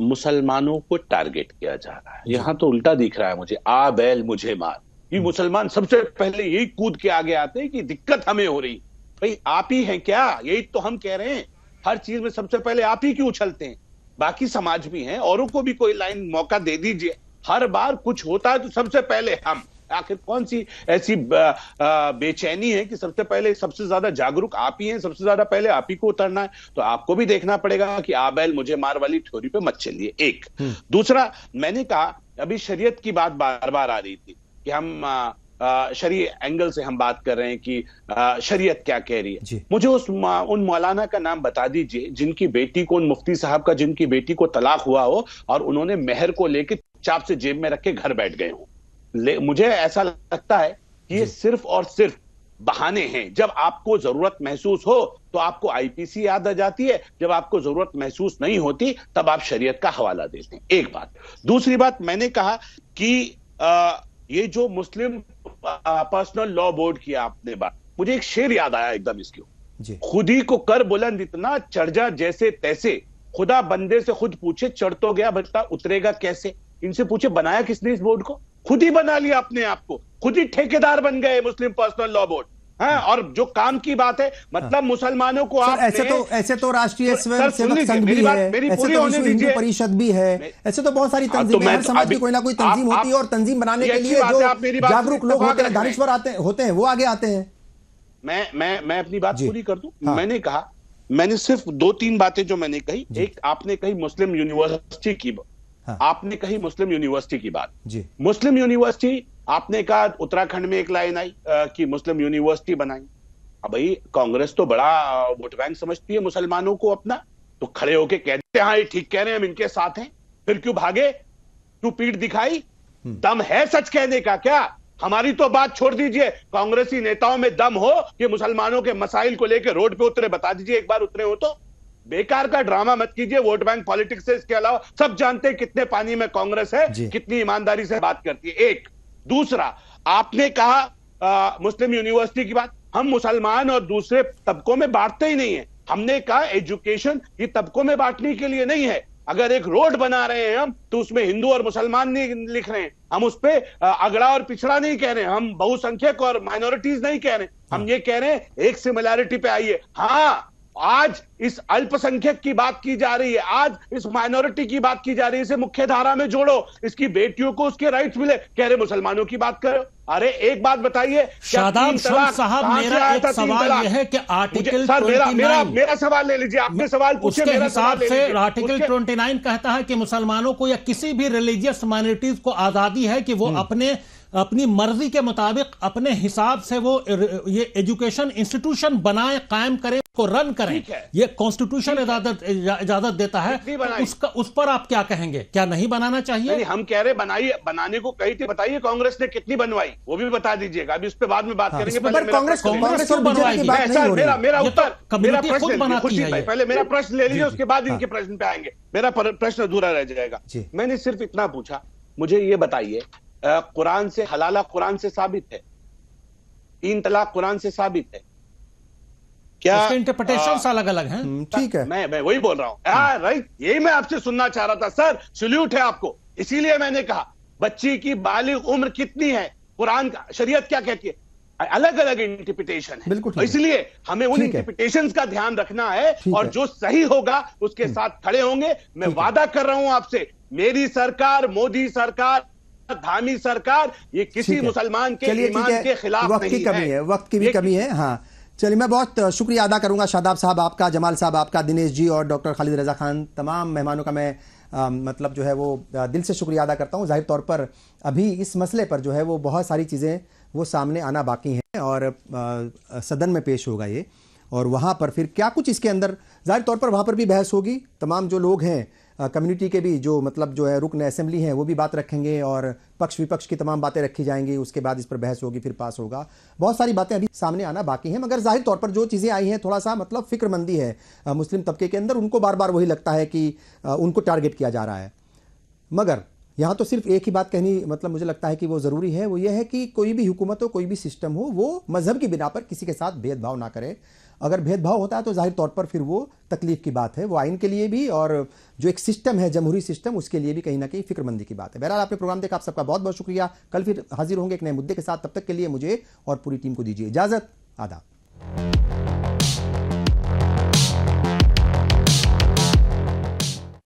मुसलमानों को टारगेट किया जा रहा है, यहां तो उल्टा दिख रहा है मुझे, आ बैल मुझे मार। ये मुसलमान सबसे पहले यही कूद के आगे आते हैं कि दिक्कत हमें हो रही, भाई आप ही हैं क्या, यही तो हम कह रहे हैं, हर चीज में सबसे पहले आप ही क्यों उछलते हैं, बाकी समाज भी हैं, औरों को भी कोई लाइन मौका दे दीजिए। हर बार कुछ होता है तो सबसे पहले हम, आखिर कौन सी ऐसी बेचैनी है कि सबसे पहले, सबसे ज्यादा जागरूक आप ही हैं, सबसे ज्यादा पहले आप ही को उतरना है, तो आपको भी देखना पड़ेगा कि आबैल मुझे मार वाली थ्योरी पे मत चलिए। एक दूसरा, मैंने कहा अभी शरीयत की बात बार बार आ रही थी कि हम शरीय एंगल से हम बात कर रहे हैं कि शरीयत क्या कह रही है। मुझे उन मौलाना का नाम बता दीजिए जिनकी बेटी को, उन मुफ्ती साहब का जिनकी बेटी को तलाक हुआ हो और उन्होंने मेहर को लेकर चाप से जेब में रख के घर बैठ गए हो। मुझे ऐसा लगता है कि ये सिर्फ और सिर्फ बहाने हैं। जब आपको जरूरत महसूस हो तो आपको IPC याद आ जाती है, जब आपको जरूरत महसूस नहीं होती तब आप शरीयत का हवाला देते हैं। एक बात। दूसरी बात, मैंने कहा कि ये जो मुस्लिम पर्सनल लॉ बोर्ड की आपने बात, मुझे एक शेर याद आया एकदम इसके, खुद ही को कर बुलंद इतना, चढ़ जा जैसे तैसे, खुदा बंदे से खुद पूछे चढ़ तो गया बता उतरेगा कैसे। इनसे पूछे बनाया किसने इस बोर्ड को, खुद ही बना लिया अपने आप को, खुद ही ठेकेदार बन गए मुस्लिम पर्सनल लॉ बोर्ड। हाँ, और जो काम की बात है, मतलब मुसलमानों को आप ऐसे तो राष्ट्रीय स्वयं सेवक संघ भी है, ऐसे तो विश्व हिंदू परिषद भी है, ऐसे तो बहुत सारी तंजीमें, हर समाज की कोई ना कोई तंजीम होती है, और तंजीम बनाने के लिए जो जागरूक लोग होते हैं, दानिश्वर होते हैं, वो आगे आते हैं। मैं अपनी बात पूरी कर दूं। मैंने कहा, मैंने सिर्फ 2-3 बातें जो मैंने कही, एक आपने कही मुस्लिम यूनिवर्सिटी की, आपने कही मुस्लिम यूनिवर्सिटी की बात। मुस्लिम यूनिवर्सिटी आपने कहा, उत्तराखंड में एक लाइन आई कि मुस्लिम यूनिवर्सिटी बनाई। अब भाई कांग्रेस तो बड़ा वोट बैंक समझती है मुसलमानों को अपना, तो खड़े होके कहते हैं हाँ ये ठीक कह रहे हैं, हम इनके साथ हैं, फिर क्यों भागे, क्यों पीठ दिखाई, दम है सच कहने का क्या? हमारी तो बात छोड़ दीजिए, कांग्रेसी नेताओं में दम हो कि मुसलमानों के मसाइल को लेकर रोड पे उतरे, बता दीजिए एक बार उतरे हो तो। बेकार का ड्रामा मत कीजिए वोट बैंक पॉलिटिक्स से, इसके अलावा सब जानते हैं कितने पानी में कांग्रेस है, कितनी ईमानदारी से बात करती है। एक दूसरा, आपने कहा मुस्लिम यूनिवर्सिटी की बात, हम मुसलमान और दूसरे तबकों में बांटते ही नहीं है। हमने कहा एजुकेशन ये तबकों में बांटने के लिए नहीं है। अगर एक रोड बना रहे हैं हम, तो उसमें हिंदू और मुसलमान नहीं लिख रहे हैं, हम उस पे अगड़ा और पिछड़ा नहीं कह रहे हैं, हम बहुसंख्यक और माइनॉरिटीज नहीं कह रहे हैं, हम ये कह रहे हैं एक सिमिलैरिटी पे आइए। हाँ, आज इस अल्पसंख्यक की बात की जा रही है, आज इस माइनॉरिटी की बात की जा रही है, इसे मुख्य धारा में जोड़ो, इसकी बेटियों को उसके राइट्स मिले, कह रहे मुसलमानों की बात करो। अरे एक बात बताइए शादाब साहब, मेरा एक सवाल यह है कि आर्टिकल 29, मेरा सवाल ले लीजिए, आपने सवाल पूछे, मेरा हिसाब से आर्टिकल 29 कहता है कि मुसलमानों को या किसी भी रिलीजियस माइनॉरिटीज को आजादी है कि वो अपने अपनी मर्जी के मुताबिक अपने हिसाब से वो ये एजुकेशन इंस्टीट्यूशन बनाए, कायम करें, को रन करें, ये कॉन्स्टिट्यूशन इजाजत देता है। तो उस पर आप क्या कहेंगे? क्या नहीं बनाना चाहिए? नहीं, हम कह रहे बनाइए, बनाने को कही थी, बताइए कांग्रेस ने कितनी बनवाई, वो भी बता दीजिएगा। अभी उस पर बाद में बात करेंगे। कांग्रेस क्यों बनवाएगी? मेरा उत्तर, मेरा प्रश्न, पहले मेरा प्रश्न ले लीजिए, उसके बाद इनके प्रश्न पे आएंगे। मेरा प्रश्न अधूरा रह जाएगा। मैंने सिर्फ इतना पूछा, मुझे ये बताइए, कुरान से हलाला कुरान से साबित है, 3 तलाक कुरान से साबित है क्या? उसके इंटरप्रिटेशंस अलग अलग हैं। ठीक है, मैं वही बोल रहा हूं। राइट, यही मैं आपसे सुनना चाह रहा था। सर सल्यूट है आपको, इसीलिए मैंने कहा बच्ची की बालिग उम्र कितनी है, कुरान का, शरीयत क्या कहती है, अलग अलग इंटरप्रिटेशन है। बिल्कुल, इसलिए हमें उन इंटरप्रिटेशंस का ध्यान रखना है और जो सही होगा उसके साथ खड़े होंगे। मैं वादा कर रहा हूं आपसे, मेरी सरकार, मोदी सरकार, धामी सरकार, ये किसी मुसलमान के ईमान के खिलाफ वक्त की कमी है, वक्त की भी कमी है। हाँ, चलिए, मैं बहुत शुक्रिया अदा करूंगा शादाब साहब आपका, जमाल साहब आपका, दिनेश जी और डॉक्टर खालिद रजा खान, तमाम मेहमानों का मैं मतलब जो है वो दिल से शुक्रिया अदा करता हूं। जाहिर तौर पर अभी इस मसले पर जो है वो बहुत सारी चीज़ें वो सामने आना बाकी हैं और सदन में पेश होगा ये, और वहाँ पर फिर क्या कुछ इसके अंदर जाहिर तौर पर वहाँ पर भी बहस होगी। तमाम जो लोग हैं कम्युनिटी के भी, जो मतलब जो है रुकन असेंबली हैं, वो भी बात रखेंगे और पक्ष विपक्ष की तमाम बातें रखी जाएंगी। उसके बाद इस पर बहस होगी, फिर पास होगा। बहुत सारी बातें अभी सामने आना बाकी हैं, मगर जाहिर तौर पर जो चीज़ें आई हैं थोड़ा सा मतलब फिक्रमंदी है मुस्लिम तबके के अंदर। उनको बार बार वही लगता है कि उनको टारगेट किया जा रहा है। मगर यहाँ तो सिर्फ एक ही बात कहनी मतलब मुझे लगता है कि वो ज़रूरी है, वो ये है कि कोई भी हुकूमत हो, कोई भी सिस्टम हो, वो मजहब की बिना पर किसी के साथ भेदभाव ना करे। अगर भेदभाव होता है तो जाहिर तौर पर फिर वो तकलीफ की बात है, वो आइन के लिए भी और जो एक सिस्टम है जमहूरी सिस्टम, उसके लिए भी कहीं ना कहीं फिक्रमंदी की बात है। बहरहाल आपने प्रोग्राम देखा, आप सबका बहुत बहुत शुक्रिया। कल फिर हाजिर होंगे एक नए मुद्दे के साथ। तब तक के लिए मुझे और पूरी टीम को दीजिए इजाज़त। आदाब।